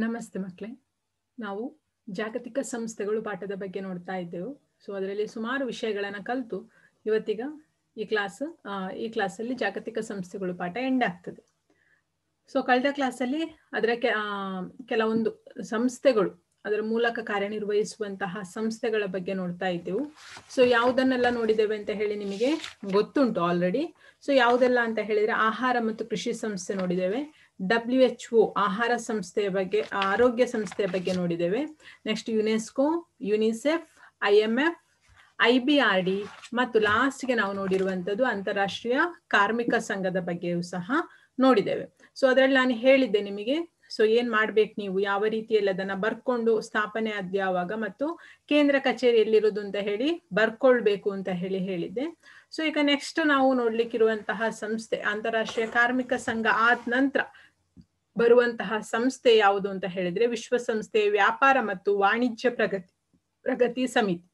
ನಮಸ್ತೆ ಮಕ್ಕಳೇ, ನಾವು ಜಾಗತಿಕ ಸಂಸ್ಥೆಗಳು ಪಾಠದ ಬಗ್ಗೆ ನೋಡ್ತಾ ಇದ್ದೆವು. ಸೊ ಅದರಲ್ಲಿ ಸುಮಾರು ವಿಷಯಗಳನ್ನು ಕಲಿತು ಇವತ್ತೀಗ ಈ ಕ್ಲಾಸಲ್ಲಿ ಜಾಗತಿಕ ಸಂಸ್ಥೆಗಳು ಪಾಠ ಎಂಡ್ ಆಗ್ತದೆ. ಸೊ ಕಳೆದ ಕ್ಲಾಸಲ್ಲಿ ಅದರ ಕೆಲವೊಂದು ಸಂಸ್ಥೆಗಳು, ಅದರ ಮೂಲಕ ಕಾರ್ಯನಿರ್ವಹಿಸುವಂತಹ ಸಂಸ್ಥೆಗಳ ಬಗ್ಗೆ ನೋಡ್ತಾ ಇದ್ದೆವು. ಸೊ ಯಾವುದನ್ನೆಲ್ಲ ನೋಡಿದ್ದೇವೆ ಅಂತ ಹೇಳಿ ನಿಮಗೆ ಗೊತ್ತುಂಟು ಆಲ್ರೆಡಿ. ಸೊ ಯಾವುದೆಲ್ಲ ಅಂತ ಹೇಳಿದ್ರೆ ಆಹಾರ ಮತ್ತು ಕೃಷಿ ಸಂಸ್ಥೆ ನೋಡಿದ್ದೇವೆ, WHO ಆಹಾರ ಸಂಸ್ಥೆಯ ಬಗ್ಗೆ, ಆರೋಗ್ಯ ಸಂಸ್ಥೆಯ ಬಗ್ಗೆ ನೋಡಿದ್ದೇವೆ. Next UNESCO, UNICEF, IMF, IBRD ಮತ್ತು ಲಾಸ್ಟ್ಗೆ ನಾವು ನೋಡಿರುವಂಥದ್ದು ಅಂತಾರಾಷ್ಟ್ರೀಯ ಕಾರ್ಮಿಕ ಸಂಘದ ಬಗ್ಗೆಯೂ ಸಹ ನೋಡಿದ್ದೇವೆ. ಸೊ ಅದರಲ್ಲಿ ನಾನು ಹೇಳಿದ್ದೆ ನಿಮಗೆ, ಸೊ ಏನ್ ಮಾಡ್ಬೇಕು ನೀವು, ಯಾವ ರೀತಿಯಲ್ಲಿ ಅದನ್ನ ಬರ್ಕೊಂಡು ಸ್ಥಾಪನೆ ಆದ್ಯಾವಾಗ ಮತ್ತು ಕೇಂದ್ರ ಕಚೇರಿಯಲ್ಲಿರುವುದು ಅಂತ ಹೇಳಿ ಬರ್ಕೊಳ್ಬೇಕು ಅಂತ ಹೇಳಿದ್ದೆ. ಸೊ ಈಗ ನೆಕ್ಸ್ಟ್ ನಾವು ನೋಡ್ಲಿಕ್ಕಿರುವಂತಹ ಸಂಸ್ಥೆ ಅಂತಾರಾಷ್ಟ್ರೀಯ ಕಾರ್ಮಿಕ ಸಂಘ ಆದ ನಂತರ ಬರುವಂತಹ ಸಂಸ್ಥೆ ಯಾವುದು ಅಂತ ಹೇಳಿದ್ರೆ ವಿಶ್ವಸಂಸ್ಥೆಯ ವ್ಯಾಪಾರ ಮತ್ತು ವಾಣಿಜ್ಯ ಪ್ರಗತಿ ಸಮಿತಿ.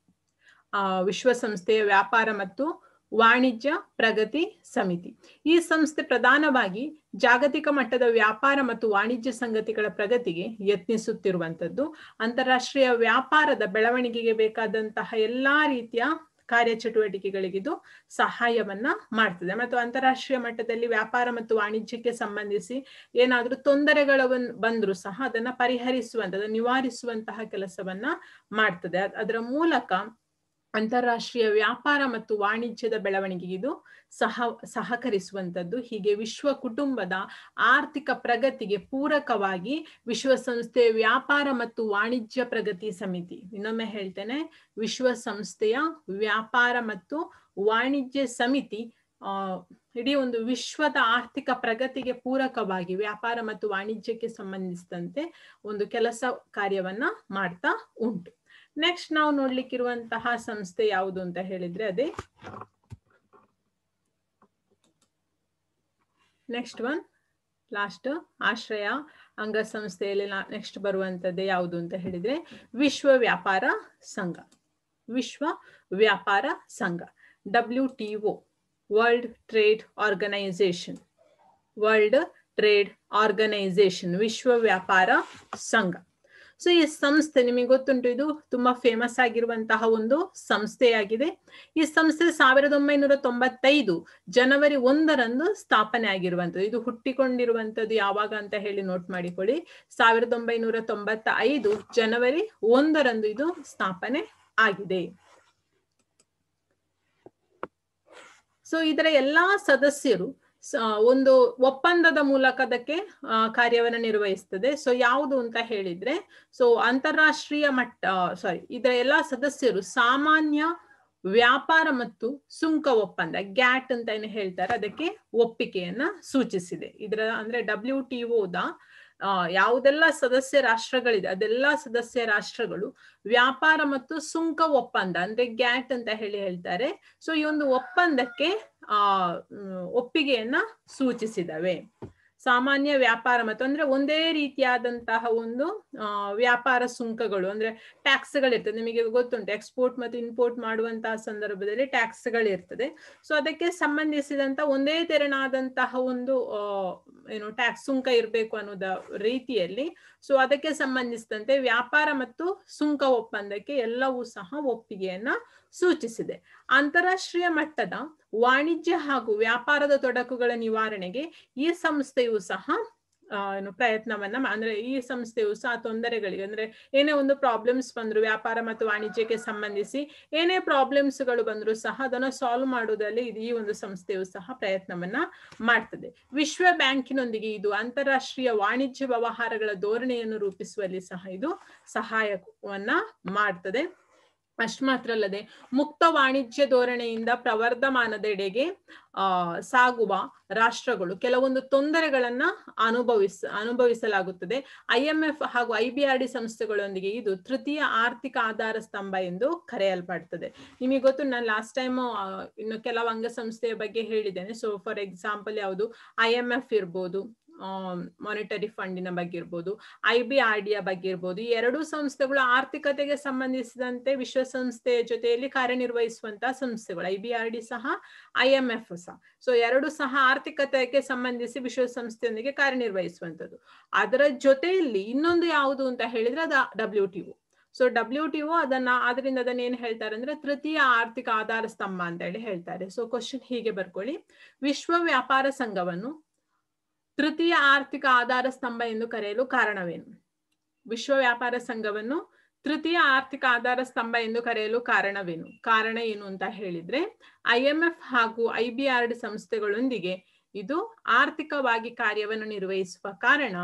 ವಿಶ್ವಸಂಸ್ಥೆಯ ವ್ಯಾಪಾರ ಮತ್ತು ವಾಣಿಜ್ಯ ಪ್ರಗತಿ ಸಮಿತಿ. ಈ ಸಂಸ್ಥೆ ಪ್ರಧಾನವಾಗಿ ಜಾಗತಿಕ ಮಟ್ಟದ ವ್ಯಾಪಾರ ಮತ್ತು ವಾಣಿಜ್ಯ ಸಂಗತಿಗಳ ಪ್ರಗತಿಗೆ ಯತ್ನಿಸುತ್ತಿರುವಂತದ್ದು. ಅಂತಾರಾಷ್ಟ್ರೀಯ ವ್ಯಾಪಾರದ ಬೆಳವಣಿಗೆಗೆ ಬೇಕಾದಂತಹ ಎಲ್ಲಾ ರೀತಿಯ ಕಾರ್ಯಚಟುವಟಿಕೆಗಳಿಗಿದು ಸಹಾಯವನ್ನ ಮಾಡ್ತದೆ. ಮತ್ತು ಅಂತಾರಾಷ್ಟ್ರೀಯ ಮಟ್ಟದಲ್ಲಿ ವ್ಯಾಪಾರ ಮತ್ತು ವಾಣಿಜ್ಯಕ್ಕೆ ಸಂಬಂಧಿಸಿ ಏನಾದ್ರೂ ತೊಂದರೆಗಳು ಬಂದ್ರು ಸಹ ಅದನ್ನ ಪರಿಹರಿಸುವಂತಹ, ನಿವಾರಿಸುವಂತಹ ಕೆಲಸವನ್ನ ಮಾಡ್ತದೆ. ಅದರ ಮೂಲಕ ಅಂತಾರಾಷ್ಟ್ರೀಯ ವ್ಯಾಪಾರ ಮತ್ತು ವಾಣಿಜ್ಯದ ಬೆಳವಣಿಗೆಗೆ ಇದು ಸಹಕರಿಸುವಂಥದ್ದು. ಹೀಗೆ ವಿಶ್ವ ಕುಟುಂಬದ ಆರ್ಥಿಕ ಪ್ರಗತಿಗೆ ಪೂರಕವಾಗಿ ವಿಶ್ವಸಂಸ್ಥೆಯ ವ್ಯಾಪಾರ ಮತ್ತು ವಾಣಿಜ್ಯ ಪ್ರಗತಿ ಸಮಿತಿ, ಇನ್ನೊಮ್ಮೆ ಹೇಳ್ತೇನೆ, ವಿಶ್ವಸಂಸ್ಥೆಯ ವ್ಯಾಪಾರ ಮತ್ತು ವಾಣಿಜ್ಯ ಸಮಿತಿ ಇಡೀ ಒಂದು ವಿಶ್ವದ ಆರ್ಥಿಕ ಪ್ರಗತಿಗೆ ಪೂರಕವಾಗಿ ವ್ಯಾಪಾರ ಮತ್ತು ವಾಣಿಜ್ಯಕ್ಕೆ ಸಂಬಂಧಿಸಿದಂತೆ ಒಂದು ಕೆಲಸ ಕಾರ್ಯವನ್ನ ಮಾಡ್ತಾ ಉಂಟು. ನೆಕ್ಸ್ಟ್ ನಾವು ನೋಡ್ಲಿಕ್ಕಿರುವಂತಹ ಸಂಸ್ಥೆ ಯಾವುದು ಅಂತ ಹೇಳಿದ್ರೆ ಅದೇ ನೆಕ್ಸ್ಟ್ ಒನ್ ಲಾಸ್ಟ್ ಆಶ್ರಯ ಅಂಗಸಂಸ್ಥೆಯಲ್ಲಿ ನೆಕ್ಸ್ಟ್ ಬರುವಂತದ್ದೇ ಯಾವುದು ಅಂತ ಹೇಳಿದ್ರೆ ವಿಶ್ವ ವ್ಯಾಪಾರ ಸಂಘ. ವಿಶ್ವ ವ್ಯಾಪಾರ ಸಂಘ, WTO, world trade organisation. World trade organisation, ವಿಶ್ವ ವ್ಯಾಪಾರ ಸಂಘ. ಸೊ ಈ ಸಂಸ್ಥೆ ನಿಮಗೆ ಗೊತ್ತುಂಟು, ಇದು ತುಂಬಾ ಫೇಮಸ್ ಆಗಿರುವಂತಹ ಒಂದು ಸಂಸ್ಥೆಯಾಗಿದೆ. ಈ ಸಂಸ್ಥೆ 1995 ಜನವರಿ 1 ಸ್ಥಾಪನೆ ಆಗಿರುವಂತದ್ದು. ಇದು ಹುಟ್ಟಿಕೊಂಡಿರುವಂತದ್ದು ಯಾವಾಗ ಅಂತ ಹೇಳಿ ನೋಟ್ ಮಾಡಿಕೊಳ್ಳಿ. 1995 ಜನವರಿ 1 ಇದು ಸ್ಥಾಪನೆ ಆಗಿದೆ. ಸೊ ಇದರ ಎಲ್ಲಾ ಸದಸ್ಯರು ಒಂದು ಒಪ್ಪಂದದ ಮೂಲಕ ಅದಕ್ಕೆ ಕಾರ್ಯವನ್ನು ನಿರ್ವಹಿಸ್ತದೆ. ಸೊ ಯಾವುದು ಅಂತ ಹೇಳಿದ್ರೆ, ಸೊ ಅಂತಾರಾಷ್ಟ್ರೀಯ ಇದರ ಎಲ್ಲಾ ಸದಸ್ಯರು ಸಾಮಾನ್ಯ ವ್ಯಾಪಾರ ಮತ್ತು ಸುಂಕ ಒಪ್ಪಂದ, ಗ್ಯಾಟ್ ಅಂತ ಏನು ಹೇಳ್ತಾರೆ, ಅದಕ್ಕೆ ಒಪ್ಪಿಗೆಯನ್ನ ಸೂಚಿಸಿದೆ. ಇದರ ಅಂದ್ರೆ WTOದ ಯಾವುದೆಲ್ಲ ಸದಸ್ಯ ರಾಷ್ಟ್ರಗಳಿದೆ ಅದೆಲ್ಲ ಸದಸ್ಯ ರಾಷ್ಟ್ರಗಳು ವ್ಯಾಪಾರ ಮತ್ತು ಸುಂಕ ಒಪ್ಪಂದ ಅಂದ್ರೆ ಗ್ಯಾಟ್ ಅಂತ ಹೇಳ್ತಾರೆ. ಸೊ ಈ ಒಂದು ಒಪ್ಪಂದಕ್ಕೆ ಒಪ್ಪಿಗೆಯನ್ನ ಸೂಚಿಸಿದವೆ. ಸಾಮಾನ್ಯ ವ್ಯಾಪಾರ ಮತ್ತು ಅಂದ್ರೆ ಒಂದೇ ರೀತಿಯಾದಂತಹ ಒಂದು ವ್ಯಾಪಾರ ಸುಂಕಗಳು ಅಂದ್ರೆ ಟ್ಯಾಕ್ಸ್ಗಳಿರ್ತದೆ. ನಿಮಗೆ ಗೊತ್ತುಂಟು, ಎಕ್ಸ್ಪೋರ್ಟ್ ಮತ್ತು ಇಂಪೋರ್ಟ್ ಮಾಡುವಂತಹ ಸಂದರ್ಭದಲ್ಲಿ ಟ್ಯಾಕ್ಸ್ಗಳಿರ್ತದೆ. ಸೊ ಅದಕ್ಕೆ ಸಂಬಂಧಿಸಿದಂತ ಒಂದೇ ತೆರನಾದಂತಹ ಒಂದು ಟ್ಯಾಕ್ಸ್ ಸುಂಕ ಇರಬೇಕು ಅನ್ನೋದ ರೀತಿಯಲ್ಲಿ ಸೊ ಅದಕ್ಕೆ ಸಂಬಂಧಿಸಿದಂತೆ ವ್ಯಾಪಾರ ಮತ್ತು ಸುಂಕ ಒಪ್ಪಂದಕ್ಕೆ ಎಲ್ಲವೂ ಸಹ ಒಪ್ಪಿಗೆಯನ್ನ ಸೂಚಿಸಿದೆ. ಅಂತಾರಾಷ್ಟ್ರೀಯ ಮಟ್ಟದ ವಾಣಿಜ್ಯ ಹಾಗೂ ವ್ಯಾಪಾರದ ತೊಡಕುಗಳ ನಿವಾರಣೆಗೆ ಈ ಸಂಸ್ಥೆಯು ಸಹ ಪ್ರಯತ್ನವನ್ನ ಅಂದ್ರೆ ಈ ಸಂಸ್ಥೆಯು ಸಹ ತೊಂದರೆಗಳಿಗೆ ಅಂದ್ರೆ ಏನೇ ಒಂದು ಪ್ರಾಬ್ಲಮ್ಸ್ ಬಂದ್ರು ವ್ಯಾಪಾರ ಮತ್ತು ವಾಣಿಜ್ಯಕ್ಕೆ ಸಂಬಂಧಿಸಿ ಏನೇ ಪ್ರಾಬ್ಲಮ್ಸ್ಗಳು ಬಂದ್ರು ಸಹ ಅದನ್ನ ಸಾಲ್ವ್ ಮಾಡುವುದರಲ್ಲಿ ಈ ಒಂದು ಸಂಸ್ಥೆಯು ಸಹ ಪ್ರಯತ್ನವನ್ನ ಮಾಡ್ತದೆ. ವಿಶ್ವ ಬ್ಯಾಂಕಿನೊಂದಿಗೆ ಇದು ಅಂತಾರಾಷ್ಟ್ರೀಯ ವಾಣಿಜ್ಯ ವ್ಯವಹಾರಗಳ ಧೋರಣೆಯನ್ನು ರೂಪಿಸುವಲ್ಲಿ ಸಹ ಇದು ಸಹಾಯವನ್ನ ಮಾಡ್ತದೆ. ಅಷ್ಟು ಮಾತ್ರ ಅಲ್ಲದೆ ಮುಕ್ತ ವಾಣಿಜ್ಯ ಧೋರಣೆಯಿಂದ ಪ್ರವರ್ಧಮಾನದೆಡೆಗೆ ಸಾಗುವ ರಾಷ್ಟ್ರಗಳು ಕೆಲವೊಂದು ತೊಂದರೆಗಳನ್ನ ಅನುಭವಿಸಲಾಗುತ್ತದೆ. IMF ಹಾಗೂ IBRD ಸಂಸ್ಥೆಗಳೊಂದಿಗೆ ಇದು ತೃತೀಯ ಆರ್ಥಿಕ ಆಧಾರ ಸ್ತಂಭ ಎಂದು ಕರೆಯಲ್ಪಡ್ತದೆ. ನಿಮಗೆ ಗೊತ್ತು, ನಾನು ಲಾಸ್ಟ್ ಟೈಮ್ ಇನ್ನು ಕೆಲವು ಅಂಗಸಂಸ್ಥೆಯ ಬಗ್ಗೆ ಹೇಳಿದ್ದೇನೆ. ಸೊ ಫಾರ್ ಎಕ್ಸಾಂಪಲ್ ಯಾವುದು IMF ಇರ್ಬೋದು, ಮಾನಿಟರಿ ಫಂಡಿನ ಬಗ್ಗೆ ಇರ್ಬೋದು, IBRD ಬಗ್ಗೆ ಇರ್ಬೋದು. ಈ ಎರಡೂ ಸಂಸ್ಥೆಗಳು ಆರ್ಥಿಕತೆಗೆ ಸಂಬಂಧಿಸಿದಂತೆ ವಿಶ್ವಸಂಸ್ಥೆಯ ಜೊತೆಯಲ್ಲಿ ಕಾರ್ಯನಿರ್ವಹಿಸುವಂತಹ ಸಂಸ್ಥೆಗಳು. IBRD ಸಹ IMF ಸಹ. ಸೊ ಎರಡು ಸಹ ಆರ್ಥಿಕತೆಗೆ ಸಂಬಂಧಿಸಿ ವಿಶ್ವಸಂಸ್ಥೆಯೊಂದಿಗೆ ಕಾರ್ಯನಿರ್ವಹಿಸುವಂಥದ್ದು. ಅದರ ಜೊತೆಯಲ್ಲಿ ಇನ್ನೊಂದು ಯಾವುದು ಅಂತ ಹೇಳಿದ್ರೆ ಅದು WTO. ಸೊ WTO ಅದರಿಂದ ಏನ್ ಹೇಳ್ತಾರೆ ಅಂದ್ರೆ ತೃತೀಯ ಆರ್ಥಿಕ ಆಧಾರ ಸ್ತಂಭ ಅಂತ ಹೇಳಿ ಹೇಳ್ತಾರೆ. ಸೊ ಕ್ವಶನ್ ಹೀಗೆ ಬರ್ಕೊಳ್ಳಿ, ವಿಶ್ವ ವ್ಯಾಪಾರ ಸಂಘವನ್ನು ತೃತೀಯ ಆರ್ಥಿಕ ಆಧಾರ ಸ್ತಂಭ ಎಂದು ಕರೆಯಲು ಕಾರಣವೇನು? ವಿಶ್ವ ವ್ಯಾಪಾರ ಸಂಘವನ್ನು ತೃತೀಯ ಆರ್ಥಿಕ ಆಧಾರ ಸ್ತಂಭ ಎಂದು ಕರೆಯಲು ಕಾರಣವೇನು? ಕಾರಣ ಏನು ಅಂತ ಹೇಳಿದ್ರೆ IMF ಹಾಗೂ IBRD ಸಂಸ್ಥೆಗಳೊಂದಿಗೆ ಇದು ಆರ್ಥಿಕವಾಗಿ ಕಾರ್ಯವನ್ನು ನಿರ್ವಹಿಸುವ ಕಾರಣ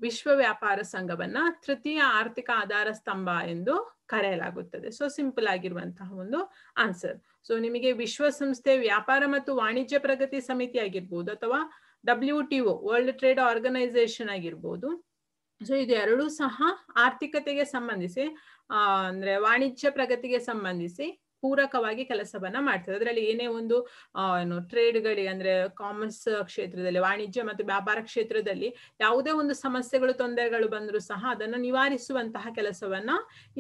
ವಿಶ್ವ ವ್ಯಾಪಾರ ಸಂಘವನ್ನ ತೃತೀಯ ಆರ್ಥಿಕ ಆಧಾರ ಸ್ತಂಭ ಎಂದು ಕರೆಯಲಾಗುತ್ತದೆ. ಸೊ ಸಿಂಪಲ್ ಆಗಿರುವಂತಹ ಒಂದು ಆನ್ಸರ್. ಸೊ ನಿಮಗೆ ವಿಶ್ವಸಂಸ್ಥೆ ವ್ಯಾಪಾರ ಮತ್ತು ವಾಣಿಜ್ಯ ಪ್ರಗತಿ ಸಮಿತಿ ಆಗಿರ್ಬೋದು ಅಥವಾ WTO ವರ್ಲ್ಡ್ ಟ್ರೇಡ್ ಆರ್ಗನೈಸೇಷನ್ ಆಗಿರ್ಬೋದು. ಸೊ ಇದು ಎರಡೂ ಸಹ ಆರ್ಥಿಕತೆಗೆ ಸಂಬಂಧಿಸಿ ಅಂದ್ರೆ ವಾಣಿಜ್ಯ ಪ್ರಗತಿಗೆ ಸಂಬಂಧಿಸಿ ಪೂರಕವಾಗಿ ಕೆಲಸವನ್ನ ಮಾಡ್ತದೆ. ಅದರಲ್ಲಿ ಏನೇ ಒಂದು ಟ್ರೇಡ್ಗಳಿಗೆ ಅಂದ್ರೆ ಕಾಮರ್ಸ್ ಕ್ಷೇತ್ರದಲ್ಲಿ, ವಾಣಿಜ್ಯ ಮತ್ತು ವ್ಯಾಪಾರ ಕ್ಷೇತ್ರದಲ್ಲಿ ಯಾವುದೇ ಒಂದು ಸಮಸ್ಯೆಗಳು ತೊಂದರೆಗಳು ಬಂದರೂ ಸಹ ಅದನ್ನು ನಿವಾರಿಸುವಂತಹ ಕೆಲಸವನ್ನ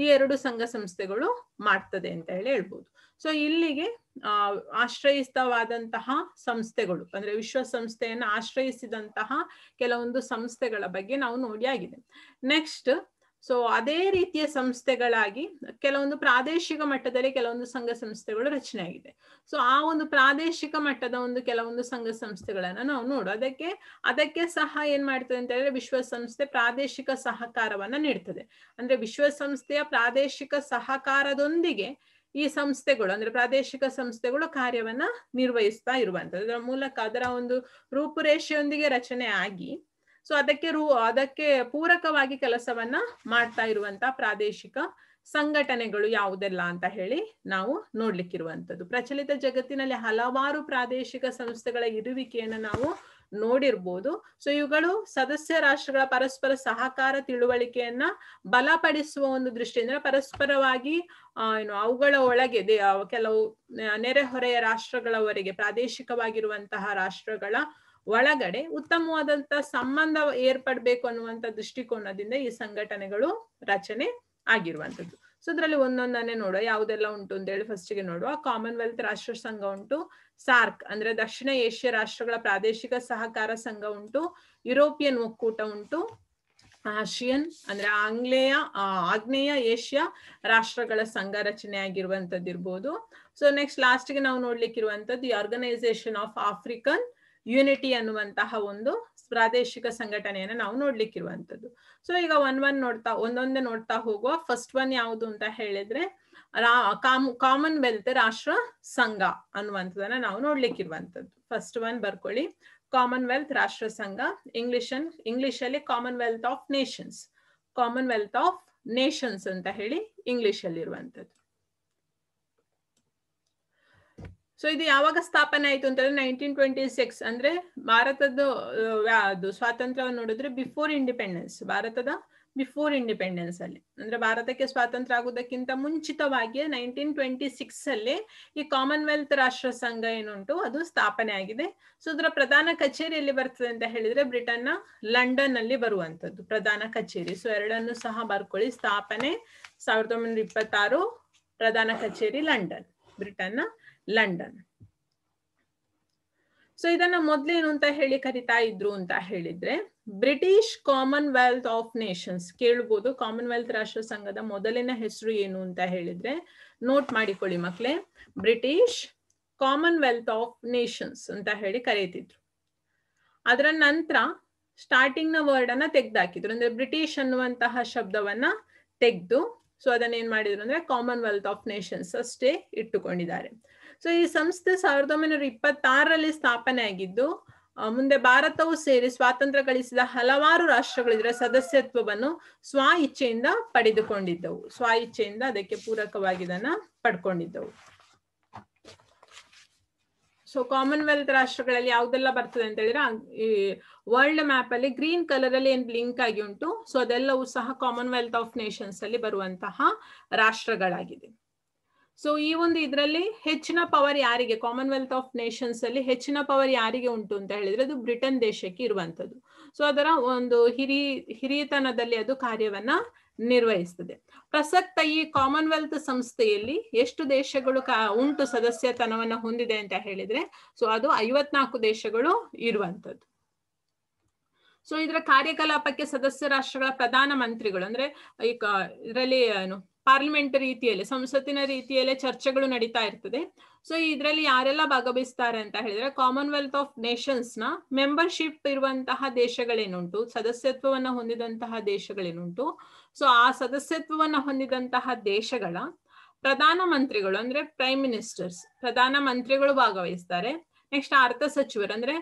ಈ ಎರಡು ಸಂಘ ಸಂಸ್ಥೆಗಳು ಮಾಡ್ತದೆ ಅಂತ ಹೇಳಿ ಹೇಳ್ಬೋದು. ಸೊ ಇಲ್ಲಿಗೆ ಆಶ್ರಯಿತವಾದಂತಹ ಸಂಸ್ಥೆಗಳು ಅಂದ್ರೆ ವಿಶ್ವಸಂಸ್ಥೆಯನ್ನು ಆಶ್ರಯಿಸಿದಂತಹ ಕೆಲವೊಂದು ಸಂಸ್ಥೆಗಳ ಬಗ್ಗೆ ನಾವು ನೋಡಿ ಆಗಿದೆ. ನೆಕ್ಸ್ಟ್, ಸೊ ಅದೇ ರೀತಿಯ ಸಂಸ್ಥೆಗಳಾಗಿ ಕೆಲವೊಂದು ಪ್ರಾದೇಶಿಕ ಮಟ್ಟದಲ್ಲಿ ಕೆಲವೊಂದು ಸಂಘ ಸಂಸ್ಥೆಗಳು ರಚನೆ ಆಗಿದೆ. ಸೊ ಆ ಒಂದು ಪ್ರಾದೇಶಿಕ ಮಟ್ಟದ ಕೆಲವೊಂದು ಸಂಘ ಸಂಸ್ಥೆಗಳನ್ನ ನಾವು ನೋಡು. ಅದಕ್ಕೆ ಸಹ ಏನ್ ಮಾಡ್ತದೆ ಅಂತ ಹೇಳಿದ್ರೆ ವಿಶ್ವಸಂಸ್ಥೆ ಪ್ರಾದೇಶಿಕ ಸಹಕಾರವನ್ನ ನೀಡ್ತದೆ. ಅಂದ್ರೆ ವಿಶ್ವಸಂಸ್ಥೆಯ ಪ್ರಾದೇಶಿಕ ಸಹಕಾರದೊಂದಿಗೆ ಈ ಸಂಸ್ಥೆಗಳು ಅಂದ್ರೆ ಪ್ರಾದೇಶಿಕ ಸಂಸ್ಥೆಗಳು ಕಾರ್ಯವನ್ನ ನಿರ್ವಹಿಸ್ತಾ ಇರುವಂತದ್ದು. ಅದರ ಮೂಲಕ ಅದರ ಒಂದು ರೂಪುರೇಷೆಯೊಂದಿಗೆ ರಚನೆ ಆಗಿ ಸೊ ಅದಕ್ಕೆ ಪೂರಕವಾಗಿ ಕೆಲಸವನ್ನ ಮಾಡ್ತಾ ಇರುವಂತಹ ಪ್ರಾದೇಶಿಕ ಸಂಘಟನೆಗಳು ಯಾವುದೆಲ್ಲ ಅಂತ ಹೇಳಿ ನಾವು ನೋಡ್ಲಿಕ್ಕಿರುವಂಥದ್ದು. ಪ್ರಚಲಿತ ಜಗತ್ತಿನಲ್ಲಿ ಹಲವಾರು ಪ್ರಾದೇಶಿಕ ಸಂಸ್ಥೆಗಳ ಇರುವಿಕೆಯನ್ನು ನಾವು ನೋಡಿರ್ಬೋದು. ಸೊ ಇವುಗಳು ಸದಸ್ಯ ರಾಷ್ಟ್ರಗಳ ಪರಸ್ಪರ ಸಹಕಾರ ತಿಳುವಳಿಕೆಯನ್ನ ಬಲಪಡಿಸುವ ಒಂದು ದೃಷ್ಟಿಯಿಂದ ಪರಸ್ಪರವಾಗಿ ಅವುಗಳ ಒಳಗೆ ಕೆಲವು ನೆರೆಹೊರೆಯ ರಾಷ್ಟ್ರಗಳವರೆಗೆ ಪ್ರಾದೇಶಿಕವಾಗಿರುವಂತಹ ರಾಷ್ಟ್ರಗಳ ಒಳಗಡೆ ಉತ್ತಮವಾದಂತಹ ಸಂಬಂಧ ಏರ್ಪಡ್ಬೇಕು ಅನ್ನುವಂಥ ದೃಷ್ಟಿಕೋನದಿಂದ ಈ ಸಂಘಟನೆಗಳು ರಚನೆ ಆಗಿರುವಂಥದ್ದು. ಸೊ ಅದರಲ್ಲಿ ಒಂದೊಂದನ್ನೇ ನೋಡುವ ಯಾವುದೆಲ್ಲ ಉಂಟು ಅಂತ ಹೇಳಿ ಫಸ್ಟ್ಗೆ ನೋಡುವ. ಕಾಮನ್ವೆಲ್ತ್ ರಾಷ್ಟ್ರ ಸಂಘ ಉಂಟು, ಸಾರ್ಕ್ ಅಂದ್ರೆ ದಕ್ಷಿಣ ಏಷ್ಯಾ ರಾಷ್ಟ್ರಗಳ ಪ್ರಾದೇಶಿಕ ಸಹಕಾರ ಸಂಘ ಉಂಟು, ಯುರೋಪಿಯನ್ ಒಕ್ಕೂಟ ಉಂಟು, ಆಸಿಯನ್ ಅಂದ್ರೆ ಆಗ್ನೇಯ ಏಷ್ಯಾ ರಾಷ್ಟ್ರಗಳ ಸಂಘ ರಚನೆ ಆಗಿರುವಂತದ್ದು ಇರ್ಬೋದು. ಸೊ ನೆಕ್ಸ್ಟ್ ಲಾಸ್ಟ್ಗೆ ನಾವು ನೋಡ್ಲಿಕ್ಕಿರುವಂತದ್ದು ಆರ್ಗನೈಸೇಷನ್ ಆಫ್ ಆಫ್ರಿಕನ್ ಯೂನಿಟಿ ಅನ್ನುವಂತಹ ಒಂದು ಪ್ರಾದೇಶಿಕ ಸಂಘಟನೆಯನ್ನು ನಾವು ನೋಡ್ಲಿಕ್ಕಿರುವಂತದ್ದು. ಸೊ ಈಗ ಒಂದೊಂದೇ ನೋಡ್ತಾ ಹೋಗುವ. ಫಸ್ಟ್ ಒನ್ ಯಾವುದು ಅಂತ ಹೇಳಿದ್ರೆ ಕಾಮನ್ವೆಲ್ತ್ ರಾಷ್ಟ್ರ ಸಂಘ ಅನ್ನುವಂಥದ್ದನ್ನ ನಾವು ನೋಡ್ಲಿಕ್ಕಿರುವಂತದ್ದು. ಫಸ್ಟ್ ಒನ್ ಬರ್ಕೊಳ್ಳಿ, ಕಾಮನ್ವೆಲ್ತ್ ರಾಷ್ಟ್ರ ಸಂಘ. ಇಂಗ್ಲಿಷಲ್ಲಿ Commonwealth of Nations, Commonwealth of Nations ಅಂತ ಹೇಳಿ ಇಂಗ್ಲಿಷ್ ಅಲ್ಲಿ ಇರುವಂತದ್ದು. ಸೊ ಇದು ಯಾವಾಗ ಸ್ಥಾಪನೆ ಆಯ್ತು ಅಂತಂದ್ರೆ 1926 ಅಂದ್ರೆ ಭಾರತದ ಸ್ವಾತಂತ್ರ್ಯವನ್ನು ನೋಡಿದ್ರೆ ಬಿಫೋರ್ ಇಂಡಿಪೆಂಡೆನ್ಸ್, ಭಾರತದ ಬಿಫೋರ್ ಇಂಡಿಪೆಂಡೆನ್ಸ್ ಅಲ್ಲಿ ಅಂದ್ರೆ ಭಾರತಕ್ಕೆ ಸ್ವಾತಂತ್ರ್ಯ ಆಗುವುದಕ್ಕಿಂತ ಮುಂಚಿತವಾಗಿ 1926 ಅಲ್ಲಿ ಈ ಕಾಮನ್ವೆಲ್ತ್ ರಾಷ್ಟ್ರ ಸಂಘ ಏನುಂಟು ಅದು ಸ್ಥಾಪನೆ ಆಗಿದೆ. ಸೊ ಅದರ ಪ್ರಧಾನ ಕಚೇರಿ ಎಲ್ಲಿ ಬರ್ತದೆ ಅಂತ ಹೇಳಿದ್ರೆ ಬ್ರಿಟನ್ನ ಲಂಡನ್ ಅಲ್ಲಿ ಬರುವಂತದ್ದು ಪ್ರಧಾನ ಕಚೇರಿ. ಸೊ ಎರಡನ್ನು ಸಹ ಬರ್ಕೊಳ್ಳಿ. ಸ್ಥಾಪನೆ 1926, ಪ್ರಧಾನ ಕಚೇರಿ ಲಂಡನ್, ಬ್ರಿಟನ್ನ ಲಂಡನ್. ಸೊ ಇದನ್ನ ಮೊದ್ಲೇನು ಅಂತ ಹೇಳಿ ಕರಿತಾ ಇದ್ರು ಅಂತ ಹೇಳಿದ್ರೆ ಬ್ರಿಟಿಷ್ ಕಾಮನ್ವೆಲ್ತ್ ಆಫ್ ನೇಷನ್ಸ್. ಕೇಳ್ಬೋದು ಕಾಮನ್ವೆಲ್ತ್ ರಾಷ್ಟ್ರ ಸಂಘದ ಮೊದಲಿನ ಹೆಸರು ಏನು ಅಂತ ಹೇಳಿದ್ರೆ ನೋಟ್ ಮಾಡಿಕೊಳ್ಳಿ ಮಕ್ಳೇ, ಬ್ರಿಟಿಷ್ ಕಾಮನ್ವೆಲ್ತ್ ಆಫ್ ನೇಷನ್ಸ್ ಅಂತ ಹೇಳಿ ಕರೀತಿದ್ರು. ಅದರ ನಂತರ ಸ್ಟಾರ್ಟಿಂಗ್ ನ ವರ್ಡ್ ಅನ್ನ ತೆಗ್ದಾಕಿದ್ರು, ಅಂದ್ರೆ ಬ್ರಿಟಿಷ್ ಅನ್ನುವಂತಹ ಶಬ್ದವನ್ನ ತೆಗೆದು ಸೊ ಅದನ್ನ ಏನ್ ಮಾಡಿದ್ರು ಅಂದ್ರೆ ಕಾಮನ್ವೆಲ್ತ್ ಆಫ್ ನೇಷನ್ಸ್ ಅಷ್ಟೇ ಇಟ್ಟುಕೊಂಡಿದ್ದಾರೆ. ಸೊ ಈ ಸಂಸ್ಥೆ 1926ರಲ್ಲಿ ಸ್ಥಾಪನೆ ಆಗಿದ್ದು ಮುಂದೆ ಭಾರತವು ಸೇರಿ ಸ್ವಾತಂತ್ರ್ಯ ಗಳಿಸಿದ ಹಲವಾರು ರಾಷ್ಟ್ರಗಳಿದ್ರೆ ಸದಸ್ಯತ್ವವನ್ನು ಸ್ವ ಇಚ್ಛೆಯಿಂದ ಪಡೆದುಕೊಂಡಿದ್ದವು, ಸ್ವ ಇಚ್ಛೆಯಿಂದ ಅದಕ್ಕೆ ಪೂರಕವಾಗಿ ಇದನ್ನ ಪಡ್ಕೊಂಡಿದ್ದವು. ಸೊ ಕಾಮನ್ವೆಲ್ತ್ ರಾಷ್ಟ್ರಗಳಲ್ಲಿ ಯಾವುದೆಲ್ಲ ಬರ್ತದೆ ಅಂತ ಹೇಳಿದ್ರೆ ಈ ವರ್ಲ್ಡ್ ಮ್ಯಾಪ್ ಅಲ್ಲಿ ಗ್ರೀನ್ ಕಲರ್ ಅಲ್ಲಿ ಏನ್ ಬ್ಲಿಂಕ್ ಆಗಿ ಉಂಟು ಸೊ ಅದೆಲ್ಲವೂ ಸಹ ಕಾಮನ್ವೆಲ್ತ್ ಆಫ್ ನೇಷನ್ಸ್ ಅಲ್ಲಿ ಬರುವಂತಹ ರಾಷ್ಟ್ರಗಳಾಗಿದೆ. ಸೊ ಈ ಒಂದು ಇದರಲ್ಲಿ ಹೆಚ್ಚಿನ ಪವರ್ ಯಾರಿಗೆ, ಕಾಮನ್ವೆಲ್ತ್ ಆಫ್ ನೇಷನ್ಸ್ ಅಲ್ಲಿ ಹೆಚ್ಚಿನ ಪವರ್ ಯಾರಿಗೆ ಉಂಟು ಅಂತ ಹೇಳಿದ್ರೆ ಅದು ಬ್ರಿಟನ್ ದೇಶಕ್ಕೆ ಇರುವಂತದ್ದು. ಸೊ ಅದರ ಒಂದು ಹಿರಿಯತನದಲ್ಲಿ ಅದು ಕಾರ್ಯವನ್ನ ನಿರ್ವಹಿಸ್ತದೆ. ಪ್ರಸಕ್ತ ಈ ಕಾಮನ್ವೆಲ್ತ್ ಸಂಸ್ಥೆಯಲ್ಲಿ ಎಷ್ಟು ದೇಶಗಳು ಉಂಟು ಸದಸ್ಯತನವನ್ನ ಹೊಂದಿದೆ ಅಂತ ಹೇಳಿದ್ರೆ ಸೊ ಅದು 54 ದೇಶಗಳು ಇರುವಂತದ್ದು. ಸೊ ಇದರ ಕಾರ್ಯಕಲಾಪಕ್ಕೆ ಸದಸ್ಯ ರಾಷ್ಟ್ರಗಳ ಪ್ರಧಾನ ಮಂತ್ರಿಗಳು ಅಂದ್ರೆ ಈಗ ಇದರಲ್ಲಿ ಏನು ಪಾರ್ಲಿಮೆಂಟ್ ರೀತಿಯಲ್ಲಿ ಸಂಸತ್ತಿನ ರೀತಿಯಲ್ಲೇ ಚರ್ಚೆಗಳು ನಡೀತಾ ಇರ್ತದೆ. ಸೊ ಇದರಲ್ಲಿ ಯಾರೆಲ್ಲ ಭಾಗವಹಿಸ್ತಾರೆ ಅಂತ ಹೇಳಿದ್ರೆ ಕಾಮನ್ವೆಲ್ತ್ ಆಫ್ ನೇಷನ್ಸ್ ನ ಮೆಂಬರ್ಶಿಪ್ ಇರುವಂತಹ ದೇಶಗಳೇನುಂಟು, ಸದಸ್ಯತ್ವವನ್ನು ಹೊಂದಿದಂತಹ ದೇಶಗಳೇನುಂಟು, ಸೊ ಆ ಸದಸ್ಯತ್ವವನ್ನು ಹೊಂದಿದಂತಹ ದೇಶಗಳ ಪ್ರಧಾನ ಮಂತ್ರಿಗಳು ಅಂದ್ರೆ ಪ್ರೈಮ್ ಮಿನಿಸ್ಟರ್ಸ್, ಪ್ರಧಾನ ಮಂತ್ರಿಗಳು ಭಾಗವಹಿಸ್ತಾರೆ. ನೆಕ್ಸ್ಟ್ ಅರ್ಥ ಸಚಿವರು ಅಂದ್ರೆ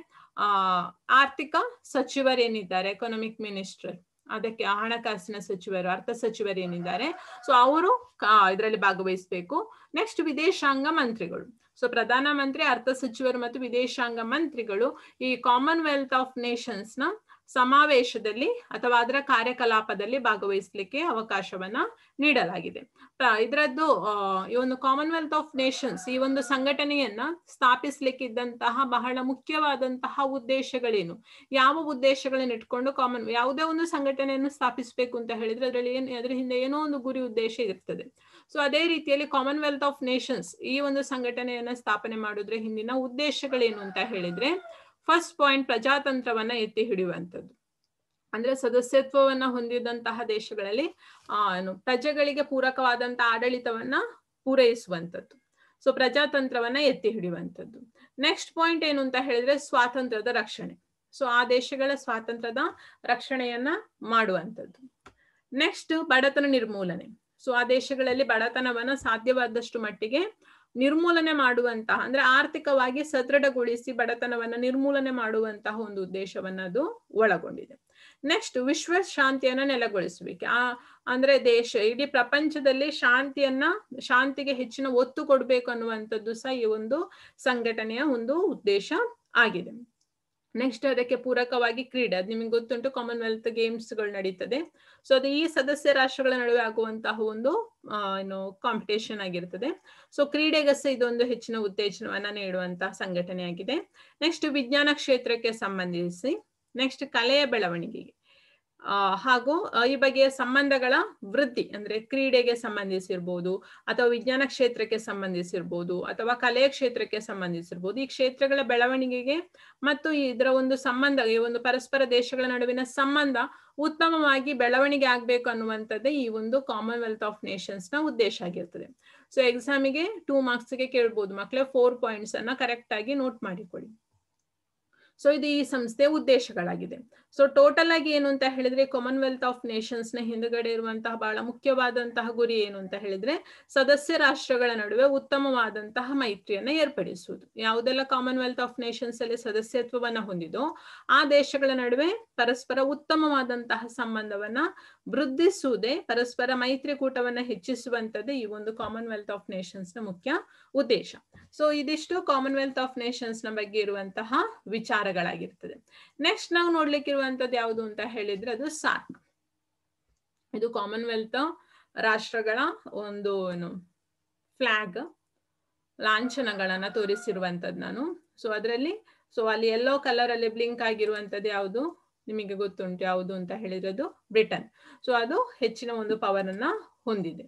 ಆರ್ಥಿಕ ಸಚಿವರೇನಿದ್ದಾರೆ, ಎಕನಾಮಿಕ್ ಮಿನಿಸ್ಟರ್, ಅದಕ್ಕೆ ಹಣಕಾಸಿನ ಸಚಿವರು, ಅರ್ಥ ಸಚಿವರು ಏನಿದ್ದಾರೆ ಸೊ ಅವರು ಇದರಲ್ಲಿ ಭಾಗವಹಿಸಬೇಕು. ನೆಕ್ಸ್ಟ್ ವಿದೇಶಾಂಗ ಮಂತ್ರಿಗಳು. ಸೊ ಪ್ರಧಾನ ಮಂತ್ರಿ, ಅರ್ಥ ಸಚಿವರು ಮತ್ತು ವಿದೇಶಾಂಗ ಮಂತ್ರಿಗಳು ಈ ಕಾಮನ್ವೆಲ್ತ್ ಆಫ್ ನೇಷನ್ಸ್ ನ ಸಮಾವೇಶದಲ್ಲಿ ಅಥವಾ ಅದರ ಕಾರ್ಯಕಲಾಪದಲ್ಲಿ ಭಾಗವಹಿಸಲಿಕ್ಕೆ ಅವಕಾಶವನ್ನ ನೀಡಲಾಗಿದೆ. ಇದರದ್ದು ಈ ಒಂದು ಕಾಮನ್ವೆಲ್ತ್ ಆಫ್ ನೇಷನ್ಸ್ ಈ ಒಂದು ಸಂಘಟನೆಯನ್ನ ಸ್ಥಾಪಿಸಲಿಕ್ಕಿದ್ದಂತಹ ಬಹಳ ಮುಖ್ಯವಾದಂತಹ ಉದ್ದೇಶಗಳೇನು, ಯಾವ ಉದ್ದೇಶಗಳನ್ನ ಇಟ್ಕೊಂಡು ಯಾವುದೇ ಒಂದು ಸಂಘಟನೆಯನ್ನು ಸ್ಥಾಪಿಸಬೇಕು ಅಂತ ಹೇಳಿದ್ರೆ ಅದರಲ್ಲಿ ಅದ್ರ ಹಿಂದೆ ಏನೋ ಒಂದು ಗುರಿ ಉದ್ದೇಶ ಇರ್ತದೆ. ಸೊ ಅದೇ ರೀತಿಯಲ್ಲಿ ಕಾಮನ್ವೆಲ್ತ್ ಆಫ್ ನೇಷನ್ಸ್ ಈ ಒಂದು ಸಂಘಟನೆಯನ್ನ ಸ್ಥಾಪನೆ ಮಾಡಿದ್ರೆ ಹಿಂದಿನ ಉದ್ದೇಶಗಳೇನು ಅಂತ ಹೇಳಿದ್ರೆ ಫಸ್ಟ್ ಪಾಯಿಂಟ್ ಪ್ರಜಾತಂತ್ರವನ್ನ ಎತ್ತಿ ಹಿಡಿಯುವಂಥದ್ದು. ಅಂದ್ರೆ ಸದಸ್ಯತ್ವವನ್ನ ಹೊಂದಿದಂತಹ ದೇಶಗಳಲ್ಲಿ ಪ್ರಜೆಗಳಿಗೆ ಪೂರಕವಾದಂತಹ ಆಡಳಿತವನ್ನ ಪೂರೈಸುವಂಥದ್ದು. ಸೊ ಪ್ರಜಾತಂತ್ರವನ್ನ ಎತ್ತಿ ಹಿಡಿಯುವಂಥದ್ದು. ನೆಕ್ಸ್ಟ್ ಪಾಯಿಂಟ್ ಏನು ಅಂತ ಹೇಳಿದ್ರೆ ಸ್ವಾತಂತ್ರ್ಯದ ರಕ್ಷಣೆ. ಸೊ ಆ ದೇಶಗಳ ಸ್ವಾತಂತ್ರ್ಯದ ರಕ್ಷಣೆಯನ್ನ ಮಾಡುವಂಥದ್ದು. ನೆಕ್ಸ್ಟ್ ಬಡತನ ನಿರ್ಮೂಲನೆ. ಸೊ ಆ ದೇಶಗಳಲ್ಲಿ ಬಡತನವನ್ನ ಸಾಧ್ಯವಾದಷ್ಟು ಮಟ್ಟಿಗೆ ನಿರ್ಮೂಲನೆ ಮಾಡುವಂತಹ ಅಂದ್ರೆ ಆರ್ಥಿಕವಾಗಿ ಸದೃಢಗೊಳಿಸಿ ಬಡತನವನ್ನ ನಿರ್ಮೂಲನೆ ಮಾಡುವಂತಹ ಒಂದು ಉದ್ದೇಶವನ್ನ ಅದು ಒಳಗೊಂಡಿದೆ. ನೆಕ್ಸ್ಟ್ ವಿಶ್ವ ಶಾಂತಿಯನ್ನ ನೆಲೆಗೊಳಿಸಬೇಕು. ಅಂದ್ರೆ ಇಡೀ ಪ್ರಪಂಚದಲ್ಲಿ ಶಾಂತಿಗೆ ಹೆಚ್ಚಿನ ಒತ್ತು ಕೊಡ್ಬೇಕು ಅನ್ನುವಂಥದ್ದು ಸಹ ಈ ಒಂದು ಸಂಘಟನೆಯ ಒಂದು ಉದ್ದೇಶ ಆಗಿದೆ. ನೆಕ್ಸ್ಟ್ ಅದಕ್ಕೆ ಪೂರಕವಾಗಿ ಕ್ರೀಡೆ, ಅದು ನಿಮಗೆ ಗೊತ್ತುಂಟು ಕಾಮನ್ವೆಲ್ತ್ ಗೇಮ್ಸ್ ಗಳು ನಡೀತದೆ. ಸೊ ಅದು ಈ ಸದಸ್ಯ ರಾಷ್ಟ್ರಗಳ ನಡುವೆ ಆಗುವಂತಹ ಒಂದು ಕಾಂಪಿಟೇಷನ್ ಆಗಿರ್ತದೆ. ಸೊ ಕ್ರೀಡೆಗೆ ಸಹ ಇದೊಂದು ಹೆಚ್ಚಿನ ಉತ್ತೇಜನವನ್ನ ನೀಡುವಂತಹ ಸಂಘಟನೆ ಆಗಿದೆ. ನೆಕ್ಸ್ಟ್ ವಿಜ್ಞಾನ ಕ್ಷೇತ್ರಕ್ಕೆ ಸಂಬಂಧಿಸಿ, ನೆಕ್ಸ್ಟ್ ಕಲೆಯ ಬೆಳವಣಿಗೆಗೆ ಹಾಗೂ ಈ ಬಗೆಯ ಸಂಬಂಧಗಳ ವೃದ್ಧಿ ಅಂದ್ರೆ ಕ್ರೀಡೆಗೆ ಸಂಬಂಧಿಸಿರ್ಬೋದು ಅಥವಾ ವಿಜ್ಞಾನ ಕ್ಷೇತ್ರಕ್ಕೆ ಸಂಬಂಧಿಸಿರ್ಬೋದು ಅಥವಾ ಕಲೆಯ ಕ್ಷೇತ್ರಕ್ಕೆ ಸಂಬಂಧಿಸಿರ್ಬೋದು. ಈ ಕ್ಷೇತ್ರಗಳ ಬೆಳವಣಿಗೆಗೆ ಮತ್ತು ಇದರ ಒಂದು ಸಂಬಂಧ, ಈ ಒಂದು ಪರಸ್ಪರ ದೇಶಗಳ ನಡುವಿನ ಸಂಬಂಧ ಉತ್ತಮವಾಗಿ ಬೆಳವಣಿಗೆ ಆಗ್ಬೇಕು ಅನ್ನುವಂಥದ್ದೇ ಈ ಒಂದು ಕಾಮನ್ವೆಲ್ತ್ ಆಫ್ ನೇಷನ್ಸ್ ನ ಉದ್ದೇಶ ಆಗಿರ್ತದೆ. ಸೊ ಎಕ್ಸಾಮಿಗೆ 2 ಮಾರ್ಕ್ಸ್ಗೆ ಕೇಳ್ಬೋದು ಮಕ್ಕಳೇ, 4 ಪಾಯಿಂಟ್ಸ್ ಅನ್ನ ಕರೆಕ್ಟ್ ಆಗಿ ನೋಟ್ ಮಾಡಿಕೊಡಿ. ಸೊ ಇದು ಈ ಸಂಸ್ಥೆಯ ಉದ್ದೇಶಗಳಾಗಿದೆ. ಸೊ ಟೋಟಲ್ ಆಗಿ ಏನು ಅಂತ ಹೇಳಿದ್ರೆ ಕಾಮನ್ವೆಲ್ತ್ ಆಫ್ ನೇಷನ್ಸ್ ನ ಹಿಂದುಗಡೆ ಇರುವಂತಹ ಬಹಳ ಮುಖ್ಯವಾದಂತಹ ಗುರಿ ಏನು ಅಂತ ಹೇಳಿದ್ರೆ ಸದಸ್ಯ ರಾಷ್ಟ್ರಗಳ ನಡುವೆ ಉತ್ತಮವಾದಂತಹ ಮೈತ್ರಿಯನ್ನ ಏರ್ಪಡಿಸುವುದು. ಯಾವುದೆಲ್ಲ ಕಾಮನ್ವೆಲ್ತ್ ಆಫ್ ನೇಷನ್ಸ್ ಅಲ್ಲಿ ಸದಸ್ಯತ್ವವನ್ನ ಹೊಂದಿದೋ ಆ ದೇಶಗಳ ನಡುವೆ ಪರಸ್ಪರ ಉತ್ತಮವಾದಂತಹ ಸಂಬಂಧವನ್ನ ವೃದ್ಧಿಸುವುದೇ, ಪರಸ್ಪರ ಮೈತ್ರಿಕೂಟವನ್ನ ಹೆಚ್ಚಿಸುವಂತದ್ದೇ ಈ ಒಂದು ಕಾಮನ್ವೆಲ್ತ್ ಆಫ್ ನೇಷನ್ಸ್ ನ ಮುಖ್ಯ ಉದ್ದೇಶ. ಸೊ ಇದಿಷ್ಟು ಕಾಮನ್ವೆಲ್ತ್ ಆಫ್ ನೇಷನ್ಸ್ ನ ಬಗ್ಗೆ ಇರುವಂತಹ ವಿಚಾರಗಳಾಗಿರ್ತದೆ. ನೆಕ್ಸ್ಟ್ ನಾವು ನೋಡ್ಲಿಕ್ಕಿರುವಂತದ್ದು ಯಾವುದು ಅಂತ ಹೇಳಿದ್ರೆ ಅದು ಸಾರ್ಕ್. ಇದು ಕಾಮನ್ವೆಲ್ತ್ ರಾಷ್ಟ್ರಗಳ ಒಂದು ಫ್ಲಾಗ್ ಲಾಂಛನಗಳನ್ನ ತೋರಿಸಿರುವಂತದ್ದು ನಾನು. ಸೊ ಅದರಲ್ಲಿ ಅಲ್ಲಿ ಯೆಲ್ಲೋ ಕಲರ್ ಅಲ್ಲಿ ಬ್ಲಿಂಕ್ ಆಗಿರುವಂತದ್ದು ಯಾವುದು ನಿಮಗೆ ಗೊತ್ತುಂಟು, ಯಾವುದು ಅಂತ ಹೇಳಿದ್ರೆ ಅದು ಬ್ರಿಟನ್. ಸೊ ಅದು ಹೆಚ್ಚಿನ ಒಂದು ಪವರ್ ಅನ್ನ ಹೊಂದಿದೆ.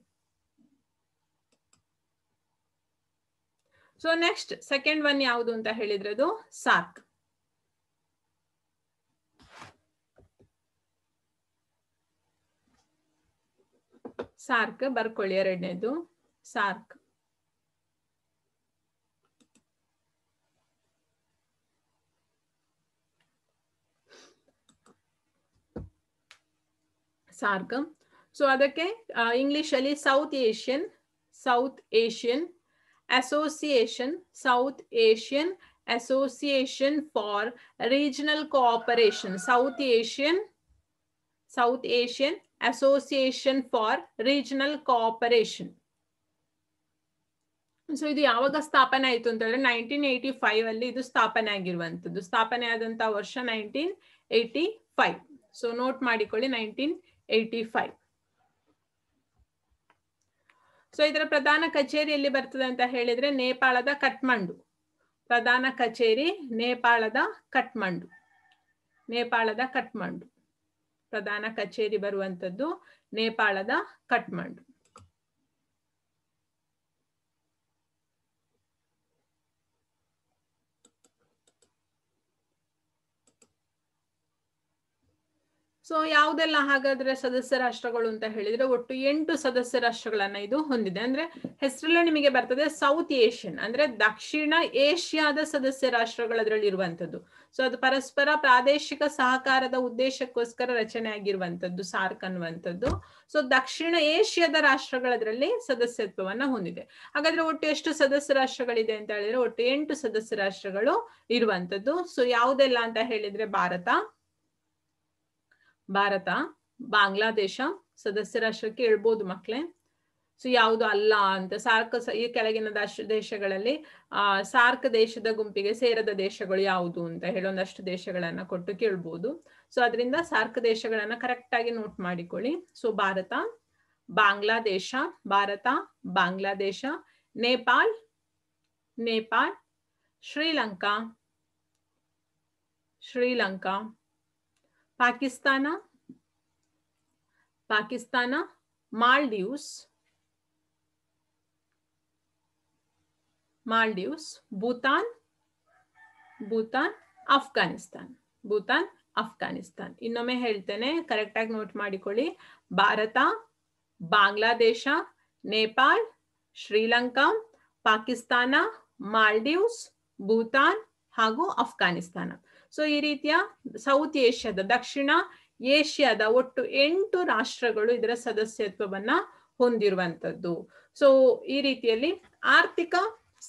ಸೊ ನೆಕ್ಸ್ಟ್ ಸೆಕೆಂಡ್ ಒನ್ ಯಾವುದು ಅಂತ ಹೇಳಿದ್ರೆ ಅದು ಸಾರ್ಕ್. ಸಾರ್ಕ್ ಬರ್ಕೊಳ್ಳಿ, ಎರಡನೇದು ಸಾರ್ಕ್. ಸಾರ್ಕ್. ಸೊ ಅದಕ್ಕೆ ಇಂಗ್ಲಿಷ್ ಅಲ್ಲಿ south Asian association for regional cooperation, south Asian association for regional cooperation. So ಇದು ಯಾವಾಗ ಸ್ಥಾಪನೆ ಆಯ್ತು ಅಂತ ಹೇಳಿದ್ರೆ 1985 ಅಲ್ಲಿ ಇದು ಸ್ಥಾಪನೆ ಆಗಿರುವಂತದ್ದು. ಸ್ಥಾಪನೆ ಆದಂತಹ ವರ್ಷ 1985. ಸೊ ನೋಟ್ ಮಾಡಿಕೊಳ್ಳಿ 1985. ಸೊ ಇದರ ಪ್ರಧಾನ ಕಚೇರಿ ಎಲ್ಲಿ ಬರ್ತದೆ ಅಂತ ಹೇಳಿದ್ರೆ ನೇಪಾಳದ ಕಠ್ಮಂಡು. ಪ್ರಧಾನ ಕಚೇರಿ ನೇಪಾಳದ ಕಠ್ಮಂಡು. ನೇಪಾಳದ ಕಠ್ಮಂಡು ಪ್ರಧಾನ ಕಚೇರಿ ಬರುವಂತದ್ದು ನೇಪಾಳದ ಕಠ್ಮಂಡು. ಸೊ ಯಾವುದೆಲ್ಲ ಹಾಗಾದ್ರೆ ಸದಸ್ಯ ರಾಷ್ಟ್ರಗಳು ಅಂತ ಹೇಳಿದ್ರೆ ಒಟ್ಟು 8 ಸದಸ್ಯ ರಾಷ್ಟ್ರಗಳನ್ನ ಇದು ಹೊಂದಿದೆ. ಅಂದ್ರೆ ಹೆಸರಲ್ಲೇ ನಿಮಗೆ ಬರ್ತದೆ ಸೌತ್ ಏಷ್ಯನ್, ಅಂದ್ರೆ ದಕ್ಷಿಣ ಏಷ್ಯಾದ ಸದಸ್ಯ ರಾಷ್ಟ್ರಗಳು ಅದರಲ್ಲಿ ಇರುವಂತದ್ದು. ಸೊ ಅದು ಪರಸ್ಪರ ಪ್ರಾದೇಶಿಕ ಸಹಕಾರದ ಉದ್ದೇಶಕ್ಕೋಸ್ಕರ ರಚನೆ ಆಗಿರುವಂತದ್ದು ಸಾರ್ಕ್ ಅನ್ನುವಂಥದ್ದು. ಸೊ ದಕ್ಷಿಣ ಏಷ್ಯಾದ ರಾಷ್ಟ್ರಗಳದ್ರಲ್ಲಿ ಸದಸ್ಯತ್ವವನ್ನ ಹೊಂದಿದೆ. ಹಾಗಾದ್ರೆ ಒಟ್ಟು ಎಷ್ಟು ಸದಸ್ಯ ರಾಷ್ಟ್ರಗಳಿದೆ ಅಂತ ಹೇಳಿದ್ರೆ ಒಟ್ಟು 8 ಸದಸ್ಯ ರಾಷ್ಟ್ರಗಳು ಇರುವಂತದ್ದು. ಸೊ ಯಾವುದೆಲ್ಲ ಅಂತ ಹೇಳಿದ್ರೆ ಭಾರತ, ಬಾಂಗ್ಲಾದೇಶ ಸದಸ್ಯ ರಾಷ್ಟ್ರಕ್ಕೆ ಹೇಳ್ಬೋದು ಮಕ್ಕಳೇ. ಸೊ ಯಾವುದು ಅಲ್ಲ ಅಂತ ಸಾರ್ಕ್ ಈ ಕೆಳಗಿನ ದೇಶಗಳಲ್ಲಿ ಸಾರ್ಕ್ ದೇಶದ ಗುಂಪಿಗೆ ಸೇರದ ದೇಶಗಳು ಯಾವುದು ಅಂತ ಹೇಳಿ ಒಂದಷ್ಟು ದೇಶಗಳನ್ನ ಕೊಟ್ಟು ಕೇಳ್ಬೋದು. ಸೊ ಅದರಿಂದ ಸಾರ್ಕ್ ದೇಶಗಳನ್ನ ಕರೆಕ್ಟ್ ಆಗಿ ನೋಟ್ ಮಾಡಿಕೊಳ್ಳಿ. ಸೊ ಭಾರತ, ಬಾಂಗ್ಲಾದೇಶ, ನೇಪಾಳ್, ಶ್ರೀಲಂಕಾ, ಪಾಕಿಸ್ತಾನ, ಮಾಲ್ಡೀವ್ಸ್, ಭೂತಾನ್, ಅಫ್ಘಾನಿಸ್ತಾನ್. ಇನ್ನೊಮ್ಮೆ ಹೇಳ್ತೇನೆ, ಕರೆಕ್ಟ್ ಆಗಿ ನೋಟ್ ಮಾಡಿಕೊಳ್ಳಿ. ಭಾರತ, ಬಾಂಗ್ಲಾದೇಶ, ನೇಪಾಳ್, ಶ್ರೀಲಂಕಾ, ಪಾಕಿಸ್ತಾನ, ಮಾಲ್ಡೀವ್ಸ್, ಭೂತಾನ್ ಹಾಗೂ ಅಫ್ಘಾನಿಸ್ತಾನ. ಸೊ ಈ ರೀತಿಯ ಸೌತ್ ಏಷ್ಯಾದ, ದಕ್ಷಿಣ ಏಷ್ಯಾದ ಒಟ್ಟು 8 ರಾಷ್ಟ್ರಗಳು ಇದರ ಸದಸ್ಯತ್ವವನ್ನ ಹೊಂದಿರುವಂತದ್ದು. ಸೊ ಈ ರೀತಿಯಲ್ಲಿ ಆರ್ಥಿಕ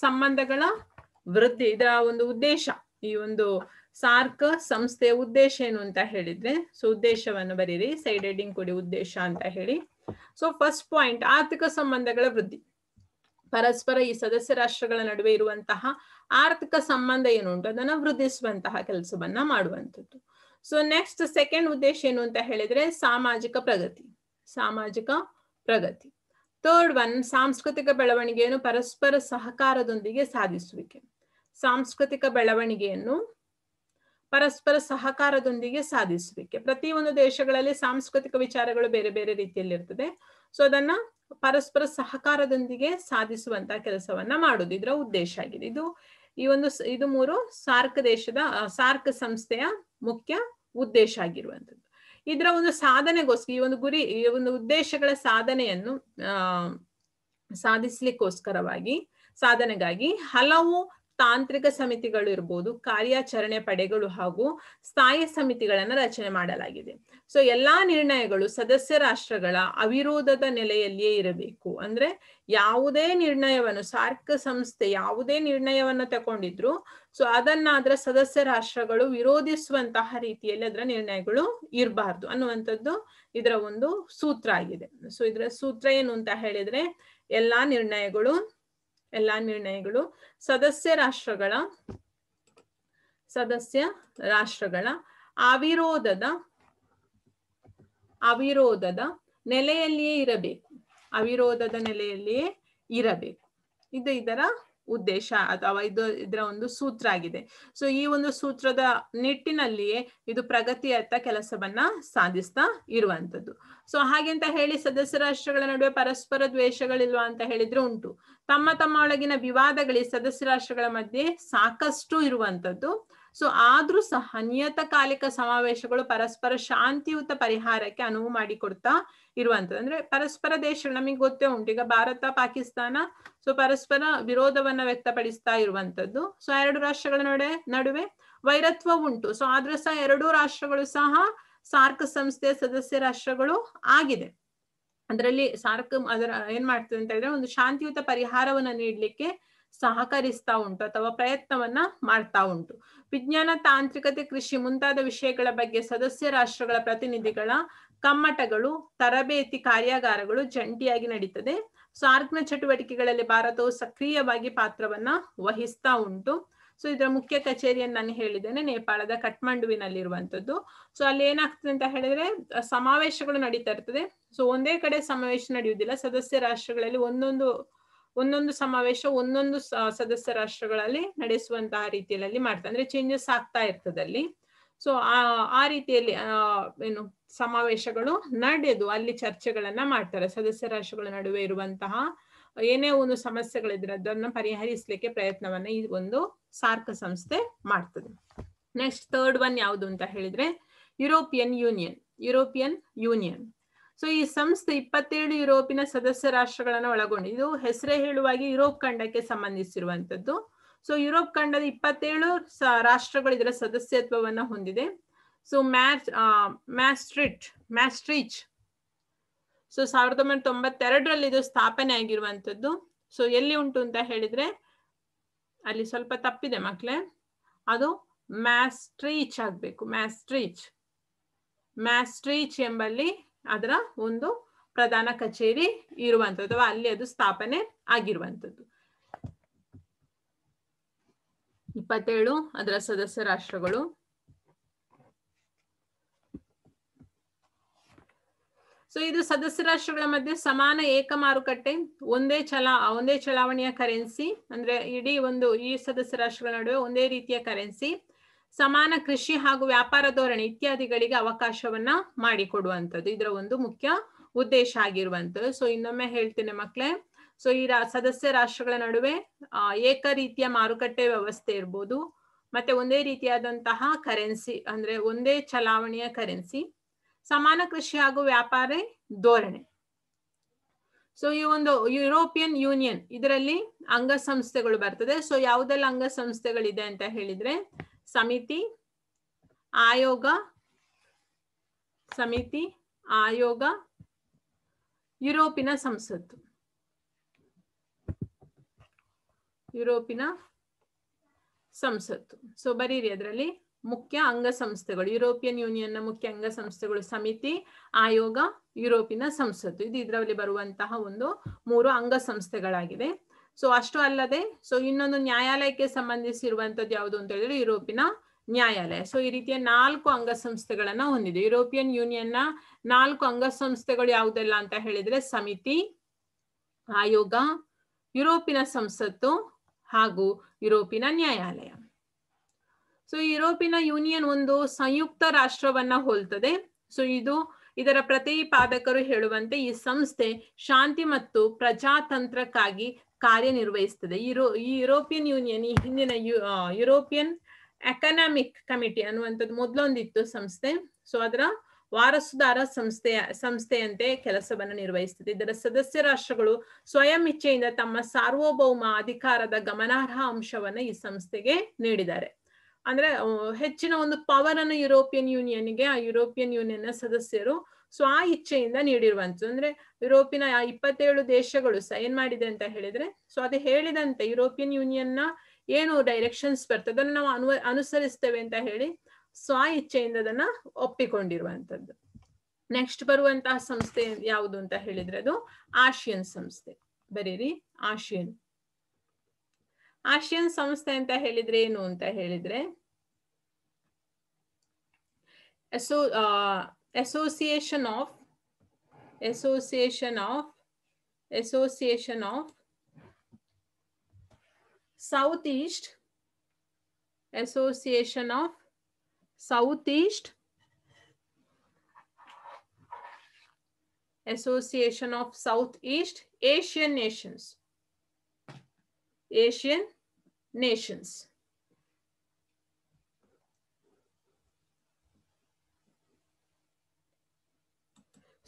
ಸಂಬಂಧಗಳ ವೃದ್ಧಿ ಇದರ ಒಂದು ಉದ್ದೇಶ. ಈ ಒಂದು ಸಾರ್ಕ್ ಸಂಸ್ಥೆಯ ಉದ್ದೇಶ ಏನು ಅಂತ ಹೇಳಿದ್ರೆ, ಸೊ ಉದ್ದೇಶವನ್ನು ಬರೀರಿ, ಸೈಡ್ ಹೆಡ್ಡಿಂಗ್ ಕೊಡಿ ಉದ್ದೇಶ ಅಂತ ಹೇಳಿ. ಸೊ ಫಸ್ಟ್ ಪಾಯಿಂಟ್, ಆರ್ಥಿಕ ಸಂಬಂಧಗಳ ವೃದ್ಧಿ. ಪರಸ್ಪರ ಈ ಸದಸ್ಯ ರಾಷ್ಟ್ರಗಳ ನಡುವೆ ಇರುವಂತಹ ಆರ್ಥಿಕ ಸಂಬಂಧ ಏನು ಉಂಟು ಅದನ್ನ ವೃದ್ಧಿಸುವಂತಹ ಕೆಲಸವನ್ನ ಮಾಡುವಂಥದ್ದು. ಸೊ ನೆಕ್ಸ್ಟ್ ಸೆಕೆಂಡ್ ಉದ್ದೇಶ ಏನು ಅಂತ ಹೇಳಿದ್ರೆ ಸಾಮಾಜಿಕ ಪ್ರಗತಿ. ಥರ್ಡ್ ಒನ್, ಸಾಂಸ್ಕೃತಿಕ ಬೆಳವಣಿಗೆಯನ್ನು ಪರಸ್ಪರ ಸಹಕಾರದೊಂದಿಗೆ ಸಾಧಿಸುವಿಕೆ. ಪ್ರತಿಯೊಂದು ದೇಶಗಳಲ್ಲಿ ಸಾಂಸ್ಕೃತಿಕ ವಿಚಾರಗಳು ಬೇರೆ ಬೇರೆ ರೀತಿಯಲ್ಲಿ ಇರ್ತದೆ. ಸೊ ಅದನ್ನ ಪರಸ್ಪರ ಸಹಕಾರದೊಂದಿಗೆ ಸಾಧಿಸುವಂತಹ ಕೆಲಸವನ್ನ ಮಾಡುದು ಇದರ ಉದ್ದೇಶ ಆಗಿದೆ. ಇದು 3 ಸಾರ್ಕ್ ಸಂಸ್ಥೆಯ ಮುಖ್ಯ ಉದ್ದೇಶ ಆಗಿರುವಂತದ್ದು. ಇದರ ಒಂದು ಸಾಧನೆಗೋಸ್ಕರ ಈ ಒಂದು ಉದ್ದೇಶಗಳ ಸಾಧನೆಗಾಗಿ ಹಲವು ತಾಂತ್ರಿಕ ಸಮಿತಿಗಳು ಇರಬಹುದು, ಕಾರ್ಯಾಚರಣೆ ಪಡೆಗಳು ಹಾಗೂ ಸ್ಥಾಯಿ ಸಮಿತಿಗಳನ್ನ ರಚನೆ ಮಾಡಲಾಗಿದೆ. ಸೊ ಎಲ್ಲಾ ನಿರ್ಣಯಗಳು ಸದಸ್ಯ ರಾಷ್ಟ್ರಗಳ ಅವಿರೋಧದ ನೆಲೆಯಲ್ಲಿಯೇ ಇರಬೇಕು. ಅಂದ್ರೆ ಯಾವುದೇ ನಿರ್ಣಯವನ್ನು ಸಾರ್ಕ್ ಸಂಸ್ಥೆ ಯಾವುದೇ ನಿರ್ಣಯವನ್ನು ತಗೊಂಡಿದ್ರು ಸೊ ಅದನ್ನ ಅದರ ಸದಸ್ಯ ರಾಷ್ಟ್ರಗಳು ವಿರೋಧಿಸುವಂತಹ ರೀತಿಯಲ್ಲಿ ಅದರ ನಿರ್ಣಯಗಳು ಇರಬಾರ್ದು ಅನ್ನುವಂಥದ್ದು ಇದರ ಒಂದು ಸೂತ್ರ ಆಗಿದೆ. ಸೊ ಇದರ ಸೂತ್ರ ಏನು ಅಂತ ಹೇಳಿದ್ರೆ ಎಲ್ಲಾ ನಿರ್ಣಯಗಳು ಸದಸ್ಯ ರಾಷ್ಟ್ರಗಳ ಅವಿರೋಧದ ನೆಲೆಯಲ್ಲಿಯೇ ಇರಬೇಕು. ಇದು ಇದರ ಉದ್ದೇಶ ಅಥವಾ ಇದರ ಒಂದು ಸೂತ್ರ ಆಗಿದೆ. ಸೊ ಈ ಒಂದು ಸೂತ್ರದ ನಿಟ್ಟಿನಲ್ಲಿಯೇ ಇದು ಪ್ರಗತಿಯತ್ತ ಕೆಲಸವನ್ನ ಸಾಧಿಸ್ತಾ ಇರುವಂತದ್ದು. ಸೊ ಹಾಗೆ ಅಂತ ಹೇಳಿ ಸದಸ್ಯ ರಾಷ್ಟ್ರಗಳ ನಡುವೆ ಪರಸ್ಪರ ದ್ವೇಷಗಳಿಲ್ವಾ ಅಂತ ಹೇಳಿದ್ರೆ ಉಂಟು. ತಮ್ಮ ಒಳಗಿನ ವಿವಾದಗಳು ಸದಸ್ಯ ರಾಷ್ಟ್ರಗಳ ಮಧ್ಯೆ ಸಾಕಷ್ಟು ಇರುವಂತದ್ದು. ಸೊ ಆದ್ರೂ ಸಹ ನಿಯತಕಾಲಿಕ ಸಮಾವೇಶಗಳು ಪರಸ್ಪರ ಶಾಂತಿಯುತ ಪರಿಹಾರಕ್ಕೆ ಅನುವು ಮಾಡಿಕೊಡ್ತಾ ಇರುವಂತದ್ದು. ಅಂದ್ರೆ ಪರಸ್ಪರ ದೇಶಗಳು ನಮಗೆ ಗೊತ್ತೇ ಉಂಟು, ಈಗ ಭಾರತ ಪಾಕಿಸ್ತಾನ ಸೊ ಪರಸ್ಪರ ವಿರೋಧವನ್ನ ವ್ಯಕ್ತಪಡಿಸ್ತಾ ಇರುವಂತದ್ದು. ಸೊ 2 ರಾಷ್ಟ್ರಗಳ ನಡುವೆ ವೈರತ್ವ ಉಂಟು. ಸೊ ಆದ್ರೂ ಸಹ 2 ರಾಷ್ಟ್ರಗಳು ಸಹ ಸಾರ್ಕ್ ಸಂಸ್ಥೆಯ ಸದಸ್ಯ ರಾಷ್ಟ್ರಗಳು ಆಗಿದೆ. ಅದರಲ್ಲಿ ಸಾರ್ಕ್ ಏನ್ ಮಾಡ್ತದೆ ಅಂತ ಹೇಳಿದ್ರೆ ಒಂದು ಶಾಂತಿಯುತ ಪರಿಹಾರವನ್ನ ನೀಡಲಿಕ್ಕೆ ಸಹಕರಿಸ್ತಾ ಉಂಟು ಅಥವಾ ಪ್ರಯತ್ನವನ್ನ ಮಾಡ್ತಾ ಉಂಟು. ವಿಜ್ಞಾನ, ತಾಂತ್ರಿಕತೆ, ಕೃಷಿ ಮುಂತಾದ ವಿಷಯಗಳ ಬಗ್ಗೆ ಸದಸ್ಯ ರಾಷ್ಟ್ರಗಳ ಪ್ರತಿನಿಧಿಗಳ ಕಮ್ಮಟಗಳು, ತರಬೇತಿ ಕಾರ್ಯಾಗಾರಗಳು ಜಂಟಿಯಾಗಿ ನಡೀತದೆ. ಸಾರ್ಕ್ನ ಚಟುವಟಿಕೆಗಳಲ್ಲಿ ಭಾರತವು ಸಕ್ರಿಯವಾಗಿ ಪಾತ್ರವನ್ನ ವಹಿಸ್ತಾ ಉಂಟು. ಸೊ ಇದರ ಮುಖ್ಯ ಕಚೇರಿಯನ್ನು ನಾನು ಹೇಳಿದ್ದೇನೆ ನೇಪಾಳದ ಕಠ್ಮಂಡುವಿನಲ್ಲಿರುವಂಥದ್ದು. ಸೊ ಅಲ್ಲಿ ಏನಾಗ್ತದೆ ಅಂತ ಹೇಳಿದ್ರೆ ಸಮಾವೇಶಗಳು ನಡೀತಾ ಇರ್ತದೆ. ಸೊ ಒಂದೇ ಕಡೆ ಸಮಾವೇಶ ನಡೆಯುವುದಿಲ್ಲ, ಸದಸ್ಯ ರಾಷ್ಟ್ರಗಳಲ್ಲಿ ಒಂದೊಂದು ಸಮಾವೇಶ ಒಂದೊಂದು ಸದಸ್ಯ ರಾಷ್ಟ್ರಗಳಲ್ಲಿ ನಡೆಸುವಂತಹ ರೀತಿಯಲ್ಲಿ ಮಾಡ್ತಾರೆ. ಅಂದ್ರೆ ಚೇಂಜಸ್ ಆಗ್ತಾ ಇರ್ತದೆ ಅಲ್ಲಿ. ಸೊ ಆ ರೀತಿಯಲ್ಲಿ ಏನು ಸಮಾವೇಶಗಳು ನಡೆದು ಅಲ್ಲಿ ಚರ್ಚೆಗಳನ್ನ ಮಾಡ್ತಾರೆ. ಸದಸ್ಯ ರಾಷ್ಟ್ರಗಳ ನಡುವೆ ಇರುವಂತಹ ಏನೇ ಒಂದು ಸಮಸ್ಯೆಗಳಿದ್ರೆ ಅದನ್ನ ಪರಿಹರಿಸಲಿಕ್ಕೆ ಪ್ರಯತ್ನವನ್ನ ಈ ಒಂದು ಸಾರ್ಕ್ ಸಂಸ್ಥೆ ಮಾಡ್ತದೆ. ನೆಕ್ಸ್ಟ್ ಥರ್ಡ್ ಒನ್ ಯಾವುದು ಅಂತ ಹೇಳಿದ್ರೆ ಯುರೋಪಿಯನ್ ಯೂನಿಯನ್. ಸೊ ಈ ಸಂಸ್ಥೆ 27 ಯುರೋಪಿನ ಸದಸ್ಯ ರಾಷ್ಟ್ರಗಳನ್ನು ಒಳಗೊಂಡು, ಇದು ಹೆಸರೇ ಹೇಳುವಾಗಿ ಯುರೋಪ್ ಖಂಡಕ್ಕೆ ಸಂಬಂಧಿಸಿರುವಂತದ್ದು. ಸೊ ಯುರೋಪ್ ಖಂಡದ 27 ರಾಷ್ಟ್ರಗಳು ಇದರ ಸದಸ್ಯತ್ವವನ್ನು ಹೊಂದಿದೆ. ಸೊ ಮ್ಯಾಸ್ಟ್ರಿಚ್ ಸೊ 1992ರಲ್ಲಿ ಇದು ಸ್ಥಾಪನೆ ಆಗಿರುವಂತದ್ದು. ಸೊ ಎಲ್ಲಿ ಉಂಟು ಅಂತ ಹೇಳಿದ್ರೆ ಅಲ್ಲಿ ಸ್ವಲ್ಪ ತಪ್ಪಿದೆ ಮಕ್ಕಳೇ, ಅದು ಮ್ಯಾಸ್ಟ್ರೀಚ್ ಆಗ್ಬೇಕು. ಮ್ಯಾಸ್ಟ್ರೀಚ್ ಎಂಬಲ್ಲಿ ಅದರ ಒಂದು ಪ್ರಧಾನ ಕಚೇರಿ ಇರುವಂತದ್ದು, ಅಲ್ಲಿ ಅದು ಸ್ಥಾಪನೆ ಆಗಿರುವಂತದ್ದು. 27 ಅದರ ಸದಸ್ಯ ರಾಷ್ಟ್ರಗಳು. ಸೊ ಇದು ಸದಸ್ಯ ರಾಷ್ಟ್ರಗಳ ಮಧ್ಯೆ ಸಮಾನ ಏಕ ಮಾರುಕಟ್ಟೆ, ಒಂದೇ ಚಲಾವಣೆಯ ಕರೆನ್ಸಿ, ಅಂದ್ರೆ ಇಡೀ ಈ ಸದಸ್ಯ ರಾಷ್ಟ್ರಗಳ ನಡುವೆ ಒಂದೇ ರೀತಿಯ ಕರೆನ್ಸಿ, ಸಮಾನ ಕೃಷಿ ಹಾಗೂ ವ್ಯಾಪಾರ ಧೋರಣೆ ಇತ್ಯಾದಿಗಳಿಗೆ ಅವಕಾಶವನ್ನ ಮಾಡಿಕೊಡುವಂಥದ್ದು ಇದರ ಒಂದು ಮುಖ್ಯ ಉದ್ದೇಶ ಆಗಿರುವಂಥದ್ದು. ಸೊ ಇನ್ನೊಮ್ಮೆ ಹೇಳ್ತೇನೆ ಮಕ್ಕಳೇ, ಸೊ ಈ ಸದಸ್ಯ ರಾಷ್ಟ್ರಗಳ ನಡುವೆ ಏಕ ರೀತಿಯ ಮಾರುಕಟ್ಟೆ ವ್ಯವಸ್ಥೆ ಇರ್ಬೋದು, ಮತ್ತೆ ಒಂದೇ ರೀತಿಯಾದಂತಹ ಕರೆನ್ಸಿ ಅಂದ್ರೆ ಒಂದೇ ಚಲಾವಣೆಯ ಕರೆನ್ಸಿ, ಸಮಾನ ಕೃಷಿ ಹಾಗೂ ವ್ಯಾಪಾರ ಧೋರಣೆ. ಸೊ ಈ ಒಂದು ಯುರೋಪಿಯನ್ ಯೂನಿಯನ್ ಇದರಲ್ಲಿ ಅಂಗಸಂಸ್ಥೆಗಳು ಬರ್ತದೆ. ಸೊ ಯಾವುದೆಲ್ಲ ಅಂಗಸಂಸ್ಥೆಗಳಿದೆ ಅಂತ ಹೇಳಿದ್ರೆ ಸಮಿತಿ, ಆಯೋಗ, ಯುರೋಪಿನ ಸಂಸತ್ತು. ಸೊ ಬರೀರಿ ಅದರಲ್ಲಿ ಮುಖ್ಯ ಅಂಗಸಂಸ್ಥೆಗಳು, ಯುರೋಪಿಯನ್ ಯೂನಿಯನ್ನ ಮುಖ್ಯ ಅಂಗಸಂಸ್ಥೆಗಳು ಸಮಿತಿ, ಆಯೋಗ, ಯುರೋಪಿನ ಸಂಸತ್ತು. ಇದು ಇದರಲ್ಲಿ ಬರುವಂತಹ ಒಂದು 3 ಅಂಗಸಂಸ್ಥೆಗಳಾಗಿದೆ. ಸೊ ಅಷ್ಟು ಅಲ್ಲದೆ ಸೊ ಇನ್ನೊಂದು ನ್ಯಾಯಾಲಯಕ್ಕೆ ಸಂಬಂಧಿಸಿರುವಂತದ್ದು ಯಾವುದು ಅಂತ ಹೇಳಿದ್ರೆ ಯುರೋಪಿನ ನ್ಯಾಯಾಲಯ. ಸೊ ಈ ರೀತಿಯ 4 ಅಂಗಸಂಸ್ಥೆಗಳನ್ನ ಹೊಂದಿದೆ. ಯುರೋಪಿಯನ್ ಯೂನಿಯನ್ನ 4 ಅಂಗಸಂಸ್ಥೆಗಳು ಯಾವುದೆಲ್ಲ ಅಂತ ಹೇಳಿದ್ರೆ ಸಮಿತಿ, ಆಯೋಗ, ಯುರೋಪಿನ ಸಂಸತ್ತು ಹಾಗೂ ಯುರೋಪಿನ ನ್ಯಾಯಾಲಯ. ಸೊ ಯುರೋಪಿನ ಯೂನಿಯನ್ ಒಂದು ಸಂಯುಕ್ತ ರಾಷ್ಟ್ರವನ್ನ ಹೋಲ್ತದೆ. ಸೊ ಇದರ ಪ್ರತಿಪಾದಕರು ಹೇಳುವಂತೆ ಈ ಸಂಸ್ಥೆ ಶಾಂತಿ ಮತ್ತು ಪ್ರಜಾತಂತ್ರಕ್ಕಾಗಿ ಕಾರ್ಯನಿರ್ವಹಿಸ್ತದೆ. ಈ ಯುರೋಪಿಯನ್ ಯೂನಿಯನ್, ಈ ಹಿಂದಿನ ಯುರೋಪಿಯನ್ ಎಕನಾಮಿಕ್ ಕಮಿಟಿ ಅನ್ನುವಂಥದ್ದು ಮೊದಲೊಂದಿತ್ತು ಸಂಸ್ಥೆ. ಸೊ ಅದರ ವಾರಸುದಾರ ಸಂಸ್ಥೆಯಂತೆ ಕೆಲಸವನ್ನು ನಿರ್ವಹಿಸುತ್ತದೆ. ಇದರ ಸದಸ್ಯ ರಾಷ್ಟ್ರಗಳು ಸ್ವಯಂ ಇಚ್ಛೆಯಿಂದ ತಮ್ಮ ಸಾರ್ವಭೌಮ ಅಧಿಕಾರದ ಗಮನಾರ್ಹ ಅಂಶವನ್ನು ಈ ಸಂಸ್ಥೆಗೆ ನೀಡಿದ್ದಾರೆ. ಅಂದ್ರೆ ಹೆಚ್ಚಿನ ಒಂದು ಪವರ್ ಅನ್ನು ಯುರೋಪಿಯನ್ ಯೂನಿಯನ್ಗೆ ಆ ಯುರೋಪಿಯನ್ ಯೂನಿಯನ್ ಸದಸ್ಯರು ಸ್ವ ಇಚ್ಛೆಯಿಂದ ನೀಡಿರುವಂಥದ್ದು. ಅಂದ್ರೆ ಯುರೋಪಿನ 27 ದೇಶಗಳು ಸೈನ್ ಮಾಡಿದೆ ಅಂತ ಹೇಳಿದ್ರೆ, ಸೊ ಅದು ಹೇಳಿದಂತೆ ಯುರೋಪಿಯನ್ ಯೂನಿಯನ್ನ ಏನು ಡೈರೆಕ್ಷನ್ಸ್ ಬರ್ತದೆ ಅದನ್ನು ನಾವು ಅನುಸರಿಸ್ತೇವೆ ಅಂತ ಹೇಳಿ ಸ್ವ ಇಚ್ಛೆಯಿಂದ ಅದನ್ನ ಒಪ್ಪಿಕೊಂಡಿರುವಂತದ್ದು. ನೆಕ್ಸ್ಟ್ ಬರುವಂತಹ ಸಂಸ್ಥೆ ಯಾವುದು ಅಂತ ಹೇಳಿದ್ರೆ ಅದು ಆಸಿಯನ್ ಸಂಸ್ಥೆ. ಬರೀರಿ ಆಸಿಯನ್ ಸಂಸ್ಥೆ ಅಂತ ಹೇಳಿದ್ರೆ ಏನು ಅಂತ ಹೇಳಿದ್ರೆ association of south East Asian nations.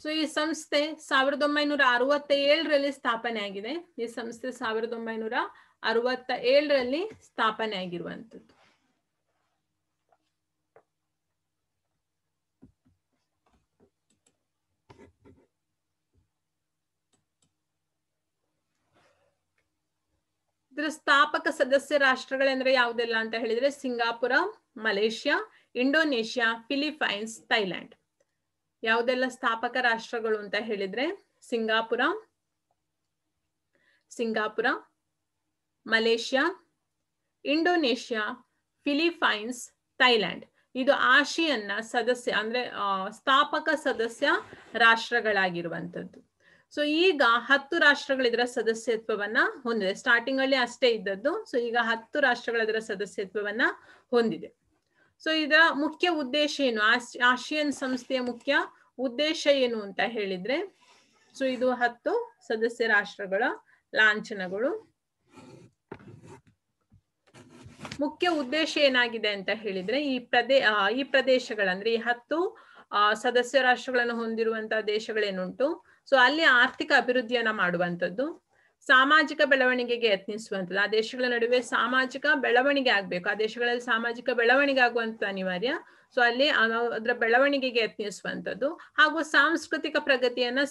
So ಈ ಸಂಸ್ಥೆ 1967ರಲ್ಲಿ ಸ್ಥಾಪನೆ ಆಗಿದೆ. ಈ ಸಂಸ್ಥೆ 1967ರಲ್ಲಿ ಸ್ಥಾಪನೆ ಆಗಿರುವಂಥದ್ದು. ಇದರ ಸ್ಥಾಪಕ ಸದಸ್ಯ ರಾಷ್ಟ್ರಗಳೆಂದ್ರೆ ಯಾವುದೆಲ್ಲ ಅಂತ ಹೇಳಿದ್ರೆ Singapore, Malaysia, Indonesia, Philippines, Thailand. ಯಾವುದೆಲ್ಲ ಸ್ಥಾಪಕ ರಾಷ್ಟ್ರಗಳು ಅಂತ ಹೇಳಿದ್ರೆ Singapore, Malaysia, Indonesia, Philippines, Thailand. ಇದು ಆಸಿಯನ್ನ ಸದಸ್ಯ ಅಂದ್ರೆ ಸ್ಥಾಪಕ ಸದಸ್ಯ ರಾಷ್ಟ್ರಗಳಾಗಿರುವಂಥದ್ದು. ಸೊ ಈಗ 10 ರಾಷ್ಟ್ರಗಳು ಇದರ ಸದಸ್ಯತ್ವವನ್ನ ಹೊಂದಿದೆ. ಸ್ಟಾರ್ಟಿಂಗ್ ಅಲ್ಲಿ ಅಷ್ಟೇ ಇದ್ದದ್ದು. ಸೊ ಈಗ 10 ರಾಷ್ಟ್ರಗಳು ಇದರ ಸದಸ್ಯತ್ವವನ್ನ ಹೊಂದಿದೆ. ಸೊ ಇದರ ಮುಖ್ಯ ಉದ್ದೇಶ ಏನು? ಆಸಿಯನ್ ಸಂಸ್ಥೆಯ ಮುಖ್ಯ ಉದ್ದೇಶ ಏನು ಅಂತ ಹೇಳಿದ್ರೆ, ಸೊ ಇದು 10 ಸದಸ್ಯ ರಾಷ್ಟ್ರಗಳ ಲಾಂಛನಗಳು. ಮುಖ್ಯ ಉದ್ದೇಶ ಏನಾಗಿದೆ ಅಂತ ಹೇಳಿದ್ರೆ, ಈ ಪ್ರದೇಶಗಳಂದ್ರೆ ಈ 10 ಸದಸ್ಯ ರಾಷ್ಟ್ರಗಳನ್ನು ಹೊಂದಿರುವಂತಹ ದೇಶಗಳೇನುಂಟು, ಸೊ ಅಲ್ಲಿ ಆರ್ಥಿಕ ಅಭಿವೃದ್ಧಿಯನ್ನ ಮಾಡುವಂಥದ್ದು, ಸಾಮಾಜಿಕ ಬೆಳವಣಿಗೆಗೆ ಯತ್ನಿಸುವಂಥದ್ದು. ಆ ದೇಶಗಳ ನಡುವೆ ಸಾಮಾಜಿಕ ಬೆಳವಣಿಗೆ ಆಗ್ಬೇಕು. ಆ ದೇಶಗಳಲ್ಲಿ ಸಾಮಾಜಿಕ ಬೆಳವಣಿಗೆ ಆಗುವಂತ ಅನಿವಾರ್ಯ. ಸೊ ಅಲ್ಲಿ ಅದರ ಬೆಳವಣಿಗೆಗೆ ಯತ್ನಿಸುವಂಥದ್ದು, ಹಾಗೂ ಸಾಂಸ್ಕೃತಿಕ ಪ್ರಗತಿಯನ್ನ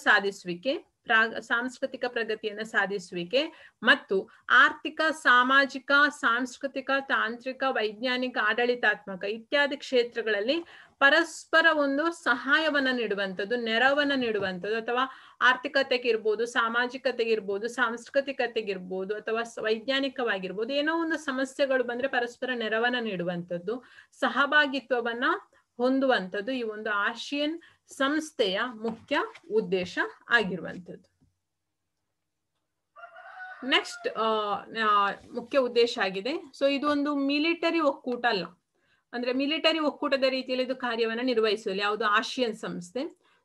ಸಾಧಿಸುವಿಕೆ ಮತ್ತು ಆರ್ಥಿಕ, ಸಾಮಾಜಿಕ, ಸಾಂಸ್ಕೃತಿಕ, ತಾಂತ್ರಿಕ, ವೈಜ್ಞಾನಿಕ, ಆಡಳಿತಾತ್ಮಕ ಇತ್ಯಾದಿ ಕ್ಷೇತ್ರಗಳಲ್ಲಿ ಪರಸ್ಪರ ಒಂದು ಸಹಾಯವನ್ನ ನೀಡುವಂಥದ್ದು, ನೆರವನ್ನ ನೀಡುವಂಥದ್ದು, ಅಥವಾ ಆರ್ಥಿಕತೆಗಿರ್ಬೋದು, ಸಾಮಾಜಿಕತೆಗಿರ್ಬೋದು, ಸಾಂಸ್ಕೃತಿಕತೆಗಿರ್ಬೋದು, ಅಥವಾ ವೈಜ್ಞಾನಿಕವಾಗಿರ್ಬೋದು, ಏನೋ ಒಂದು ಸಮಸ್ಯೆಗಳು ಬಂದ್ರೆ ಪರಸ್ಪರ ನೆರವನ್ನ ನೀಡುವಂಥದ್ದು, ಸಹಭಾಗಿತ್ವವನ್ನ ಹೊಂದುವಂಥದ್ದು ಈ ಒಂದು ಆಸಿಯನ್ ಸಂಸ್ಥೆಯ ಮುಖ್ಯ ಉದ್ದೇಶ ಆಗಿರುವಂಥದ್ದು. ನೆಕ್ಸ್ಟ್ ಮುಖ್ಯ ಉದ್ದೇಶ ಆಗಿದೆ. ಸೊ ಇದು ಒಂದು ಮಿಲಿಟರಿ ಒಕ್ಕೂಟ ಅಲ್ಲ, ಅಂದ್ರೆ ಮಿಲಿಟರಿ ಒಕ್ಕೂಟದ ರೀತಿಯಲ್ಲಿ ಇದು ಕಾರ್ಯವನ್ನ ನಿರ್ವಹಿಸಲು ಯಾವುದು ಆಸಿಯನ್ ಸಂಸ್ಥೆ.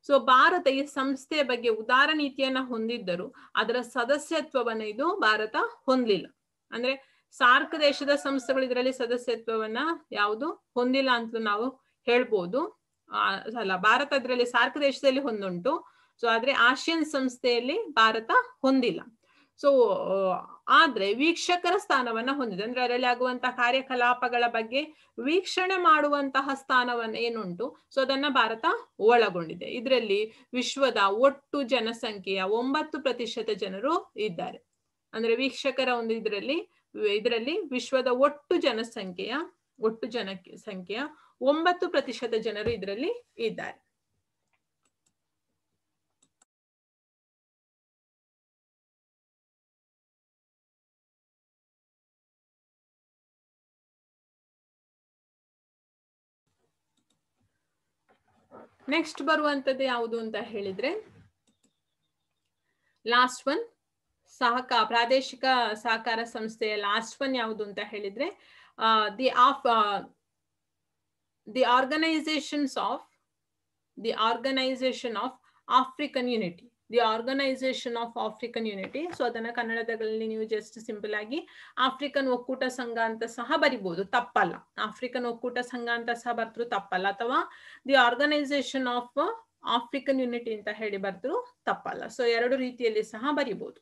ಸೊ ಭಾರತ ಈ ಸಂಸ್ಥೆಯ ಬಗ್ಗೆ ಉದಾರ ನೀತಿಯನ್ನ ಹೊಂದಿದ್ದರೂ ಅದರ ಸದಸ್ಯತ್ವವನ್ನ ಇದು ಭಾರತ ಹೊಂದಲಿಲ್ಲ. ಅಂದ್ರೆ ಸಾರ್ಕ್ ದೇಶದ ಸಂಸ್ಥೆಗಳು ಇದರಲ್ಲಿ ಸದಸ್ಯತ್ವವನ್ನ ಯಾವುದು ಹೊಂದಿಲ್ಲ ಅಂತ ನಾವು ಹೇಳ್ಬೋದು. ಭಾರತ ಅದರಲ್ಲಿ ಸಾರ್ಕ್ ದೇಶದಲ್ಲಿ ಹೊಂದುಂಟು. ಸೊ ಆದ್ರೆ ಆಸಿಯನ್ ಸಂಸ್ಥೆಯಲ್ಲಿ ಭಾರತ ಹೊಂದಿಲ್ಲ. ಸೊ ಆದ್ರೆ ವೀಕ್ಷಕರ ಸ್ಥಾನವನ್ನ ಹೊಂದಿದೆ. ಅಂದ್ರೆ ಅದರಲ್ಲಿ ಆಗುವಂತಹ ಕಾರ್ಯಕಲಾಪಗಳ ಬಗ್ಗೆ ವೀಕ್ಷಣೆ ಮಾಡುವಂತಹ ಸ್ಥಾನವನ್ನ ಏನುಂಟು, ಸೊ ಅದನ್ನ ಭಾರತ ಒಳಗೊಂಡಿದೆ. ಇದರಲ್ಲಿ ವಿಶ್ವದ ಒಟ್ಟು ಜನಸಂಖ್ಯೆಯ 9% ಜನರು ಇದ್ದಾರೆ. ಅಂದ್ರೆ ವೀಕ್ಷಕರ ಒಂದು ಇದರಲ್ಲಿ ವಿಶ್ವದ ಒಟ್ಟು ಜನಸಂಖ್ಯೆಯ 9% ಜನರು ಇದರಲ್ಲಿ ಇದ್ದಾರೆ. ನೆಕ್ಸ್ಟ್ ಬರುವಂತದ್ದು ಯಾವುದು ಅಂತ ಹೇಳಿದ್ರೆ, ಲಾಸ್ಟ್ ಒನ್ ಪ್ರಾದೇಶಿಕ ಸಹಕಾರ ಸಂಸ್ಥೆಯ ಲಾಸ್ಟ್ ಒನ್ ಯಾವುದು ಅಂತ ಹೇಳಿದ್ರೆ, the organisation of African unity. The organisation of African unity. So ಅದನ್ನ ಕನ್ನಡದಲ್ಲಿ ನೀವು ಜಸ್ಟ್ ಸಿಂಪಲ್ ಆಗಿ ಆಫ್ರಿಕನ್ ಒಕ್ಕೂಟ ಸಂಘ ಅಂತ ಸಹ ಬರಿಬಹುದು, ತಪ್ಪಲ್ಲ. ಆಫ್ರಿಕನ್ ಒಕ್ಕೂಟ ಸಂಘ ಅಂತ ಸಹ ಬರ್ತರು ತಪ್ಪಲ್ಲ, ಅಥವಾ the organisation of African unity ಅಂತ ಹೇಳಿ ಬರ್ತರು ತಪ್ಪಲ್ಲ. ಸೊ ಎರಡು ರೀತಿಯಲ್ಲಿ ಸಹ ಬರಿಬಹುದು.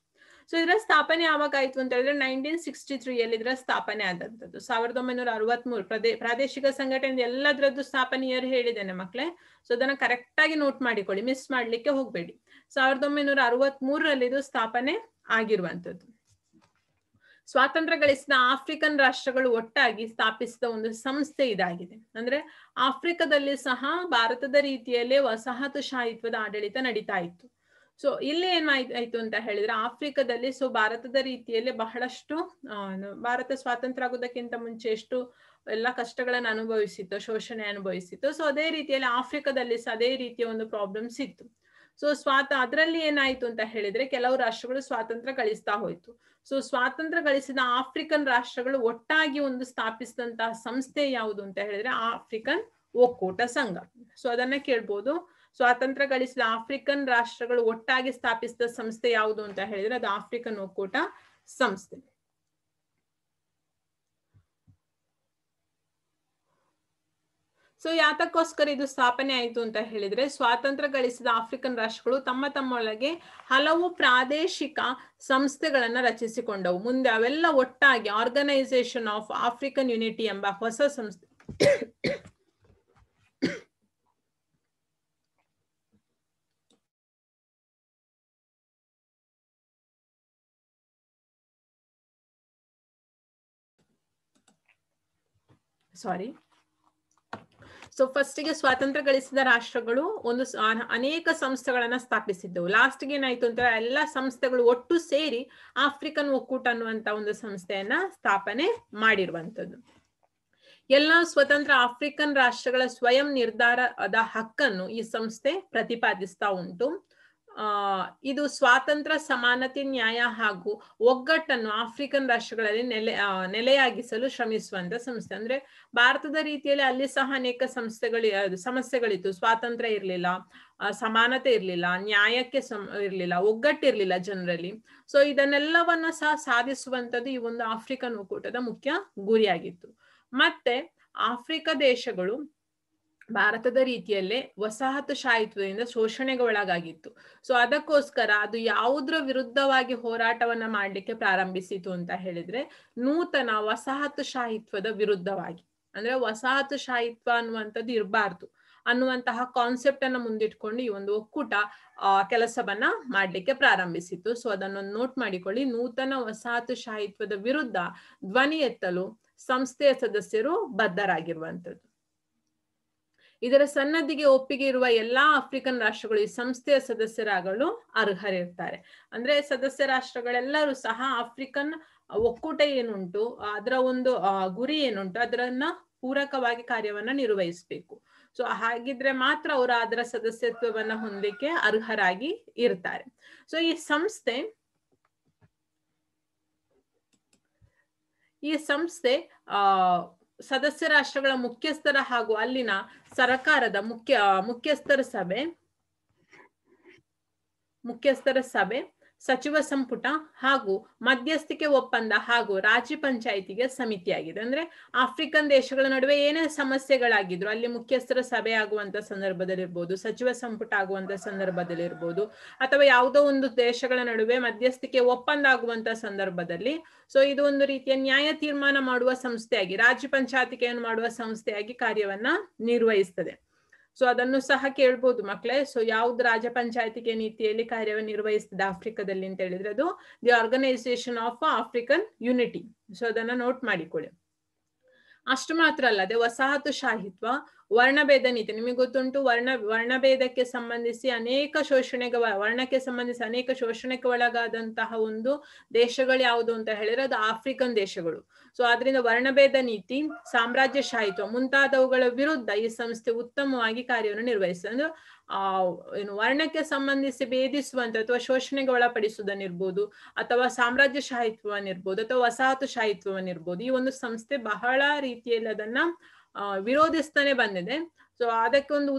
ಸೊ ಇದರ ಸ್ಥಾಪನೆ ಯಾವಾಗ ಆಯ್ತು ಅಂತ ಹೇಳಿದ್ರೆ 1963 ಇದರ ಸ್ಥಾಪನೆ ಆದಂಥದ್ದು. 1963 ಪ್ರಾದೇಶಿಕ ಸಂಘಟನೆ ಎಲ್ಲದರದ್ದು ಸ್ಥಾಪನೆ ಇಯರ್ ಹೇಳಿದ್ದೇನೆ ಮಕ್ಕಳೇ. ಸೊ ಅದನ್ನ ಕರೆಕ್ಟ್ ಆಗಿ ನೋಟ್ ಮಾಡಿಕೊಳ್ಳಿ, ಮಿಸ್ ಮಾಡ್ಲಿಕ್ಕೆ ಹೋಗ್ಬೇಡಿ. 1963 ಇದು ಸ್ಥಾಪನೆ ಆಗಿರುವಂತದ್ದು. ಸ್ವಾತಂತ್ರ್ಯ ಗಳಿಸಿದ ಆಫ್ರಿಕನ್ ರಾಷ್ಟ್ರಗಳು ಒಟ್ಟಾಗಿ ಸ್ಥಾಪಿಸಿದ ಒಂದು ಸಂಸ್ಥೆ ಇದಾಗಿದೆ. ಅಂದ್ರೆ ಆಫ್ರಿಕಾದಲ್ಲಿ ಸಹ ಭಾರತದ ರೀತಿಯಲ್ಲೇ ವಸಾಹತುಶಾಹಿತ್ವದ ಆಡಳಿತ ನಡೀತಾ ಇತ್ತು. ಸೊ ಇಲ್ಲಿ ಏನಾಯ್ತು ಅಂತ ಹೇಳಿದ್ರೆ, ಆಫ್ರಿಕಾದಲ್ಲಿ ಭಾರತದ ರೀತಿಯಲ್ಲಿ ಬಹಳಷ್ಟು ಭಾರತ ಸ್ವಾತಂತ್ರ್ಯ ಆಗೋದಕ್ಕಿಂತ ಮುಂಚೆ ಎಷ್ಟು ಎಲ್ಲ ಕಷ್ಟಗಳನ್ನು ಅನುಭವಿಸಿತ್ತು, ಶೋಷಣೆ ಅನುಭವಿಸಿತ್ತು. ಸೊ ಅದೇ ರೀತಿಯಲ್ಲಿ ಆಫ್ರಿಕಾದಲ್ಲಿ ಸಹ ಅದೇ ರೀತಿಯ ಒಂದು ಪ್ರಾಬ್ಲಮ್ಸ್ ಇತ್ತು. ಸೊ ಅದರಲ್ಲಿ ಏನಾಯ್ತು ಅಂತ ಹೇಳಿದ್ರೆ, ಕೆಲವು ರಾಷ್ಟ್ರಗಳು ಸ್ವಾತಂತ್ರ್ಯ ಗಳಿಸ್ತಾ ಹೋಯ್ತು. ಸೊ ಸ್ವಾತಂತ್ರ್ಯ ಗಳಿಸಿದ ಆಫ್ರಿಕನ್ ರಾಷ್ಟ್ರಗಳು ಒಟ್ಟಾಗಿ ಒಂದು ಸ್ಥಾಪಿಸಿದಂತಹ ಸಂಸ್ಥೆ ಯಾವುದು ಅಂತ ಹೇಳಿದ್ರೆ ಆಫ್ರಿಕನ್ ಒಕ್ಕೂಟ ಸಂಘ. ಸೊ ಅದನ್ನ ಕೇಳ್ಬೋದು, ಸ್ವಾತಂತ್ರ್ಯ ಗಳಿಸಿದ ಆಫ್ರಿಕನ್ ರಾಷ್ಟ್ರಗಳು ಒಟ್ಟಾಗಿ ಸ್ಥಾಪಿಸಿದ ಸಂಸ್ಥೆ ಯಾವುದು ಅಂತ ಹೇಳಿದ್ರೆ ಅದು ಆಫ್ರಿಕನ್ ಒಕ್ಕೂಟ ಸಂಸ್ಥೆ. ಸೊ ಯಾತಕ್ಕೋಸ್ಕರ ಇದು ಸ್ಥಾಪನೆ ಆಯಿತು ಅಂತ ಹೇಳಿದ್ರೆ, ಸ್ವಾತಂತ್ರ್ಯ ಗಳಿಸಿದ ಆಫ್ರಿಕನ್ ರಾಷ್ಟ್ರಗಳು ತಮ್ಮೊಳಗೆ ಹಲವು ಪ್ರಾದೇಶಿಕ ಸಂಸ್ಥೆಗಳನ್ನ ರಚಿಸಿಕೊಂಡವು. ಮುಂದೆ ಅವೆಲ್ಲ ಒಟ್ಟಾಗಿ ಆರ್ಗನೈಸೇಷನ್ ಆಫ್ ಆಫ್ರಿಕನ್ ಯೂನಿಟಿ ಎಂಬ ಹೊಸ ಸಂಸ್ಥೆ ಸೊ ಫಸ್ಟಿಗೆ ಸ್ವಾತಂತ್ರ್ಯ ಗಳಿಸಿದ ರಾಷ್ಟ್ರಗಳು ಒಂದು ಅನೇಕ ಸಂಸ್ಥೆಗಳನ್ನ ಸ್ಥಾಪಿಸಿದ್ದವು. ಲಾಸ್ಟ್ಗೆ ಏನಾಯ್ತು ಅಂತ ಎಲ್ಲ ಸಂಸ್ಥೆಗಳು ಒಟ್ಟು ಸೇರಿ ಆಫ್ರಿಕನ್ ಒಕ್ಕೂಟ ಅನ್ನುವಂತ ಒಂದು ಸಂಸ್ಥೆಯನ್ನ ಸ್ಥಾಪನೆ ಮಾಡಿರುವಂತದ್ದು. ಎಲ್ಲ ಸ್ವತಂತ್ರ ಆಫ್ರಿಕನ್ ರಾಷ್ಟ್ರಗಳ ಸ್ವಯಂ ನಿರ್ಧಾರದ ಹಕ್ಕನ್ನು ಈ ಸಂಸ್ಥೆ ಪ್ರತಿಪಾದಿಸ್ತಾ ಉಂಟು. ಇದು ಸ್ವಾತಂತ್ರ್ಯ, ಸಮಾನತೆ, ನ್ಯಾಯ ಹಾಗೂ ಒಗ್ಗಟ್ಟನ್ನು ಆಫ್ರಿಕನ್ ರಾಷ್ಟ್ರಗಳಲ್ಲಿ ನೆಲೆಯಾಗಿಸಲು ಶ್ರಮಿಸುವಂತ ಸಂಸ್ಥೆ. ಅಂದ್ರೆ ಭಾರತದ ರೀತಿಯಲ್ಲಿ ಅಲ್ಲಿ ಸಹ ಅನೇಕ ಸಮಸ್ಯೆಗಳಿತ್ತು. ಸ್ವಾತಂತ್ರ್ಯ ಇರ್ಲಿಲ್ಲ, ಸಮಾನತೆ ಇರ್ಲಿಲ್ಲ, ನ್ಯಾಯಕ್ಕೆ ಇರ್ಲಿಲ್ಲ, ಒಗ್ಗಟ್ಟಿರ್ಲಿಲ್ಲ ಜನರಲ್ಲಿ. ಸೊ ಇದನ್ನೆಲ್ಲವನ್ನ ಸಹ ಸಾಧಿಸುವಂತದ್ದು ಈ ಒಂದು ಆಫ್ರಿಕನ್ ಒಕ್ಕೂಟದ ಮುಖ್ಯ ಗುರಿಯಾಗಿತ್ತು. ಮತ್ತೆ ಆಫ್ರಿಕಾ ದೇಶಗಳು ಭಾರತದ ರೀತಿಯಲ್ಲೇ ವಸಾಹತುಶಾಹಿತ್ವದಿಂದ ಶೋಷಣೆಗೆ ಒಳಗಾಗಿತ್ತು. ಸೊ ಅದಕ್ಕೋಸ್ಕರ ಅದು ಯಾವುದರ ವಿರುದ್ಧವಾಗಿ ಹೋರಾಟವನ್ನ ಮಾಡ್ಲಿಕ್ಕೆ ಪ್ರಾರಂಭಿಸಿತು ಅಂತ ಹೇಳಿದ್ರೆ ನೂತನ ವಸಾಹತುಶಾಹಿತ್ವದ ವಿರುದ್ಧವಾಗಿ. ಅಂದ್ರೆ ವಸಾಹತುಶಾಹಿತ್ವ ಅನ್ನುವಂಥದ್ದು ಇರಬಾರ್ದು ಅನ್ನುವಂತಹ ಕಾನ್ಸೆಪ್ಟ್ ಅನ್ನ ಮುಂದಿಟ್ಕೊಂಡು ಈ ಒಂದು ಒಕ್ಕೂಟ ಕೆಲಸವನ್ನ ಮಾಡ್ಲಿಕ್ಕೆ ಪ್ರಾರಂಭಿಸಿತು. ಸೊ ಅದನ್ನೊಂದು ನೋಟ್ ಮಾಡಿಕೊಳ್ಳಿ. ನೂತನ ವಸಾಹತುಶಾಹಿತ್ವದ ವಿರುದ್ಧ ಧ್ವನಿ ಎತ್ತಲು ಸಂಸ್ಥೆಯ ಸದಸ್ಯರು ಬದ್ಧರಾಗಿರುವಂಥದ್ದು. ಇದರ ಸನ್ನದ್ಧಿಗೆ ಒಪ್ಪಿಗೆ ಇರುವ ಎಲ್ಲಾ ಆಫ್ರಿಕನ್ ರಾಷ್ಟ್ರಗಳು ಈ ಸಂಸ್ಥೆಯ ಸದಸ್ಯರಾಗಲು ಅರ್ಹರಿರ್ತಾರೆ. ಅಂದ್ರೆ ಸದಸ್ಯ ರಾಷ್ಟ್ರಗಳೆಲ್ಲರೂ ಸಹ ಆಫ್ರಿಕನ್ ಒಕ್ಕೂಟ ಏನುಂಟು, ಅದರ ಒಂದು ಗುರಿ ಏನುಂಟು, ಅದರನ್ನ ಪೂರಕವಾಗಿ ಕಾರ್ಯವನ್ನ ನಿರ್ವಹಿಸಬೇಕು. ಸೊ ಹಾಗಿದ್ರೆ ಮಾತ್ರ ಅವರು ಅದರ ಸದಸ್ಯತ್ವವನ್ನ ಹೊಂದಲಿಕ್ಕೆ ಅರ್ಹರಾಗಿ ಇರ್ತಾರೆ. ಸೊ ಈ ಸಂಸ್ಥೆ ಸದಸ್ಯ ರಾಷ್ಟ್ರಗಳ ಮುಖ್ಯಸ್ಥರ ಹಾಗೂ ಅಲ್ಲಿನ ಸರ್ಕಾರದ ಮುಖ್ಯಸ್ಥರ ಸಭೆ, ಸಚಿವ ಸಂಪುಟ ಹಾಗೂ ಮಧ್ಯಸ್ಥಿಕೆ ಒಪ್ಪಂದ ಹಾಗೂ ರಾಜ್ಯ ಪಂಚಾಯಿತಿಗೆ ಸಮಿತಿಯಾಗಿದೆ. ಅಂದ್ರೆ ಆಫ್ರಿಕನ್ ದೇಶಗಳ ನಡುವೆ ಏನೇ ಸಮಸ್ಯೆಗಳಾಗಿದ್ರು ಅಲ್ಲಿ ಮುಖ್ಯಸ್ಥರ ಸಭೆ ಆಗುವಂತ ಸಂದರ್ಭದಲ್ಲಿರ್ಬೋದು, ಸಚಿವ ಸಂಪುಟ ಆಗುವಂತ ಸಂದರ್ಭದಲ್ಲಿರ್ಬೋದು, ಅಥವಾ ಯಾವುದೋ ಒಂದು ದೇಶಗಳ ನಡುವೆ ಮಧ್ಯಸ್ಥಿಕೆ ಒಪ್ಪಂದ ಆಗುವಂತ ಸಂದರ್ಭದಲ್ಲಿ ಸೊ ಇದು ಒಂದು ರೀತಿಯ ನ್ಯಾಯ ತೀರ್ಮಾನ ಮಾಡುವ ಸಂಸ್ಥೆಯಾಗಿ, ರಾಜ್ಯ ಪಂಚಾಯತಿಕೆಯನ್ನು ಮಾಡುವ ಸಂಸ್ಥೆಯಾಗಿ ಕಾರ್ಯವನ್ನ ನಿರ್ವಹಿಸ್ತದೆ. ಸೊ ಅದನ್ನು ಸಹ ಕೇಳ್ಬೋದು ಮಕ್ಕಳೇ. ಸೊ ಯಾವ್ದು ರಾಜ್ಯ ಪಂಚಾಯತಿಕೆ ನೀತಿಯಲ್ಲಿ ಕಾರ್ಯವನ್ನು ನಿರ್ವಹಿಸ್ತದೆ ಆಫ್ರಿಕಾದಲ್ಲಿ ಅಂತ ಹೇಳಿದ್ರೆ ಅದು the organisation of African unity. So ಅದನ್ನ ನೋಟ್ ಮಾಡಿಕೊಳ್ಳಿ. ಅಷ್ಟು ಮಾತ್ರ ಅಲ್ಲದೆ ವಸಾಹತುಶಾಹಿತ್ವ, ವರ್ಣಭೇದ ನೀತಿ, ನಿಮಗೆ ಗೊತ್ತುಂಟು ವರ್ಣಭೇದಕ್ಕೆ ಸಂಬಂಧಿಸಿ ವರ್ಣಕ್ಕೆ ಸಂಬಂಧಿಸಿ ಅನೇಕ ಶೋಷಣೆಗೆ ಒಳಗಾದಂತಹ ಒಂದು ದೇಶಗಳು ಯಾವುದು ಅಂತ ಹೇಳಿದ್ರೆ ಅದು ಆಫ್ರಿಕನ್ ದೇಶಗಳು. ಸೊ ಆದ್ರಿಂದ ವರ್ಣಭೇದ ನೀತಿ, ಸಾಮ್ರಾಜ್ಯಶಾಹಿತ್ವ ಮುಂತಾದವುಗಳ ವಿರುದ್ಧ ಈ ಸಂಸ್ಥೆ ಉತ್ತಮವಾಗಿ ಕಾರ್ಯವನ್ನು ನಿರ್ವಹಿಸ್ತದೆ. ಅಂದ್ರೆ ವರ್ಣಕ್ಕೆ ಸಂಬಂಧಿಸಿ ಭೇದಿಸುವಂತ ಅಥವಾ ಶೋಷಣೆಗೆ ಒಳಪಡಿಸುವುದನ್ನಿರ್ಬೋದು, ಅಥವಾ ಸಾಮ್ರಾಜ್ಯಶಾಹಿತ್ವವನ್ನಿರ್ಬೋದು, ಅಥವಾ ವಸಾಹತುಶಾಹಿತ್ವವನ್ನಿರ್ಬೋದು, ಈ ಒಂದು ಸಂಸ್ಥೆ ಬಹಳ ರೀತಿಯಲ್ಲಿ ಅದನ್ನ ವಿರೋಧಿಸ್ತಾನೆ ಬಂದಿದೆ. ಸೊ ಅದಕ್ಕೆ ಒಂದು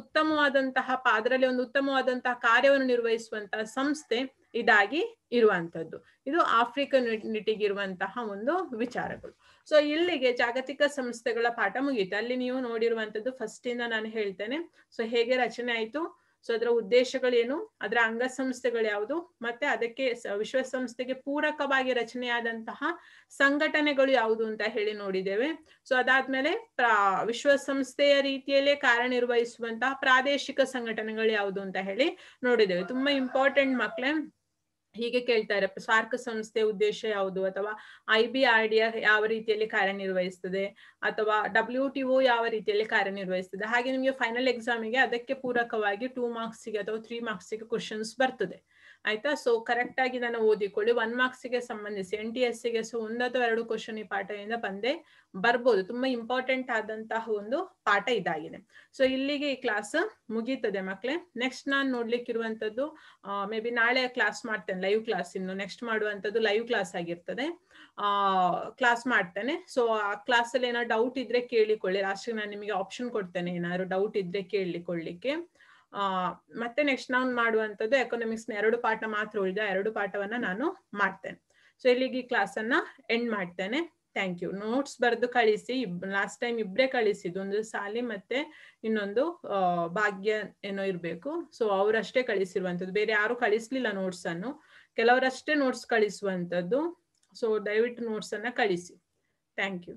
ಅದರಲ್ಲಿ ಒಂದು ಉತ್ತಮವಾದಂತಹ ಕಾರ್ಯವನ್ನು ನಿರ್ವಹಿಸುವಂತಹ ಸಂಸ್ಥೆ ಇದಾಗಿ ಇರುವಂತದ್ದು. ಇದು ಆಫ್ರಿಕನ್ ಯೂನಿಟಿಗಿರುವಂತಹ ಒಂದು ವಿಚಾರಗಳು. ಸೊ ಇಲ್ಲಿಗೆ ಜಾಗತಿಕ ಸಂಸ್ಥೆಗಳ ಪಾಠ ಮುಗೀತು. ಅಲ್ಲಿ ನೀವು ನೋಡಿರುವಂತದ್ದು ಫಸ್ಟ್ ಇಂದ ನಾನು ಹೇಳ್ತೇನೆ. ಸೊ ಹೇಗೆ ರಚನೆ ಆಯ್ತು, ಸೊ ಅದರ ಉದ್ದೇಶಗಳೇನು, ಅದರ ಅಂಗಸಂಸ್ಥೆಗಳು ಯಾವುದು, ಮತ್ತೆ ಅದಕ್ಕೆ ವಿಶ್ವಸಂಸ್ಥೆಗೆ ಪೂರಕವಾಗಿ ರಚನೆಯಾದಂತಹ ಸಂಘಟನೆಗಳು ಯಾವುದು ಅಂತ ಹೇಳಿ ನೋಡಿದ್ದೇವೆ. ಸೊ ಅದಾದ್ಮೇಲೆ ವಿಶ್ವಸಂಸ್ಥೆಯ ರೀತಿಯಲ್ಲೇ ಕಾರ್ಯನಿರ್ವಹಿಸುವಂತಹ ಪ್ರಾದೇಶಿಕ ಸಂಘಟನೆಗಳು ಯಾವುದು ಅಂತ ಹೇಳಿ ನೋಡಿದ್ದೇವೆ. ತುಂಬಾ ಇಂಪಾರ್ಟೆಂಟ್ ಮಕ್ಕಳೇ. ಹೀಗೆ ಕೇಳ್ತಾರೆ, ಸಾರ್ಕ್ ಸಂಸ್ಥೆಯ ಉದ್ದೇಶ ಯಾವುದು, ಅಥವಾ IBRDF ಯಾವ ರೀತಿಯಲ್ಲಿ ಕಾರ್ಯನಿರ್ವಹಿಸ್ತದೆ, ಅಥವಾ WTO ಯಾವ ರೀತಿಯಲ್ಲಿ ಕಾರ್ಯನಿರ್ವಹಿಸ್ತದೆ. ಹಾಗೆ ನಿಮಗೆ ಫೈನಲ್ ಎಕ್ಸಾಮಿಗೆ ಅದಕ್ಕೆ ಪೂರಕವಾಗಿ 2 ಮಾರ್ಕ್ಸ್ಗೆ ಅಥವಾ 3 ಮಾರ್ಕ್ಸ್ಗೆ ಕ್ವಶನ್ಸ್ ಬರ್ತದೆ. ಆಯ್ತಾ? ಸೊ ಕರೆಕ್ಟ್ ಆಗಿ ನಾನು ಓದಿಕೊಳ್ಳಿ. 1 ಮಾರ್ಕ್ಸ್ಗೆ ಸಂಬಂಧಿಸಿ NTSCಗೆ ಸೊ 1 ಅಥವಾ 2 ಕ್ವಶನ್ ಈ ಪಾಠದಿಂದ ಬರ್ಬೋದು. ತುಂಬಾ ಇಂಪಾರ್ಟೆಂಟ್ ಆದಂತಹ ಒಂದು ಪಾಠ ಇದಾಗಿದೆ. ಸೊ ಇಲ್ಲಿಗೆ ಈ ಕ್ಲಾಸ್ ಮುಗೀತದೆ ಮಕ್ಕಳೇ. ನೆಕ್ಸ್ಟ್ ನಾನು ನೋಡ್ಲಿಕ್ಕಿರುವಂತದ್ದು ಮೇ ಬಿ ನಾಳೆ ಕ್ಲಾಸ್ ಮಾಡ್ತೇನೆ, ಲೈವ್ ಕ್ಲಾಸ್. ಇನ್ನು ನೆಕ್ಸ್ಟ್ ಮಾಡುವಂತದ್ದು ಲೈವ್ ಕ್ಲಾಸ್ ಆಗಿರ್ತದೆ. ಕ್ಲಾಸ್ ಮಾಡ್ತೇನೆ. ಸೊ ಆ ಕ್ಲಾಸಲ್ಲಿ ಏನಾದ್ರು ಡೌಟ್ ಇದ್ರೆ ಕೇಳಿಕೊಳ್ಳಿ. ಲಾಸ್ಟಿಗೆ ನಾನು ನಿಮಗೆ ಆಪ್ಷನ್ ಕೊಡ್ತೇನೆ, ಏನಾದ್ರು ಡೌಟ್ ಇದ್ರೆ ಕೇಳಿಕೊಳ್ಳಿಕ್ಕೆ. ಮತ್ತೆ ನೆಕ್ಸ್ಟ್ ನಾನು ಮಾಡುವಂತದ್ದು ಎಕನಾಮಿಕ್ಸ್ ನ 2 ಪಾಠ ಮಾತ್ರ ಉಳಿದ 2 ಪಾಠವನ್ನ ನಾನು ಮಾಡ್ತೇನೆ. ಸೊ ಇಲ್ಲಿಗೆ ಈ ಕ್ಲಾಸ್ ಅನ್ನ ಎಂಡ್ ಮಾಡ್ತೇನೆ. Thank you. ನೋಟ್ಸ್ ಬರೆದು ಕಳಿಸಿ. ಲಾಸ್ಟ್ ಟೈಮ್ ಇಬ್ಬರೇ ಕಳಿಸಿದ್ದು, ಒಂದು ಸಾಲಿ ಮತ್ತೆ ಇನ್ನೊಂದು ಭಾಗ್ಯ ಏನೋ ಇರ್ಬೇಕು. ಸೊ ಅವರಷ್ಟೇ ಕಳಿಸಿರುವಂತದ್ದು, ಬೇರೆ ಯಾರು ಕಳಿಸ್ಲಿಲ್ಲ ನೋಟ್ಸ್ ಅನ್ನು. ಕೆಲವರಷ್ಟೇ ನೋಟ್ಸ್ ಕಳಿಸುವಂತದ್ದು. ಸೊ ದಯವಿಟ್ಟು ನೋಟ್ಸ್ ಅನ್ನ ಕಳಿಸಿ. Thank you.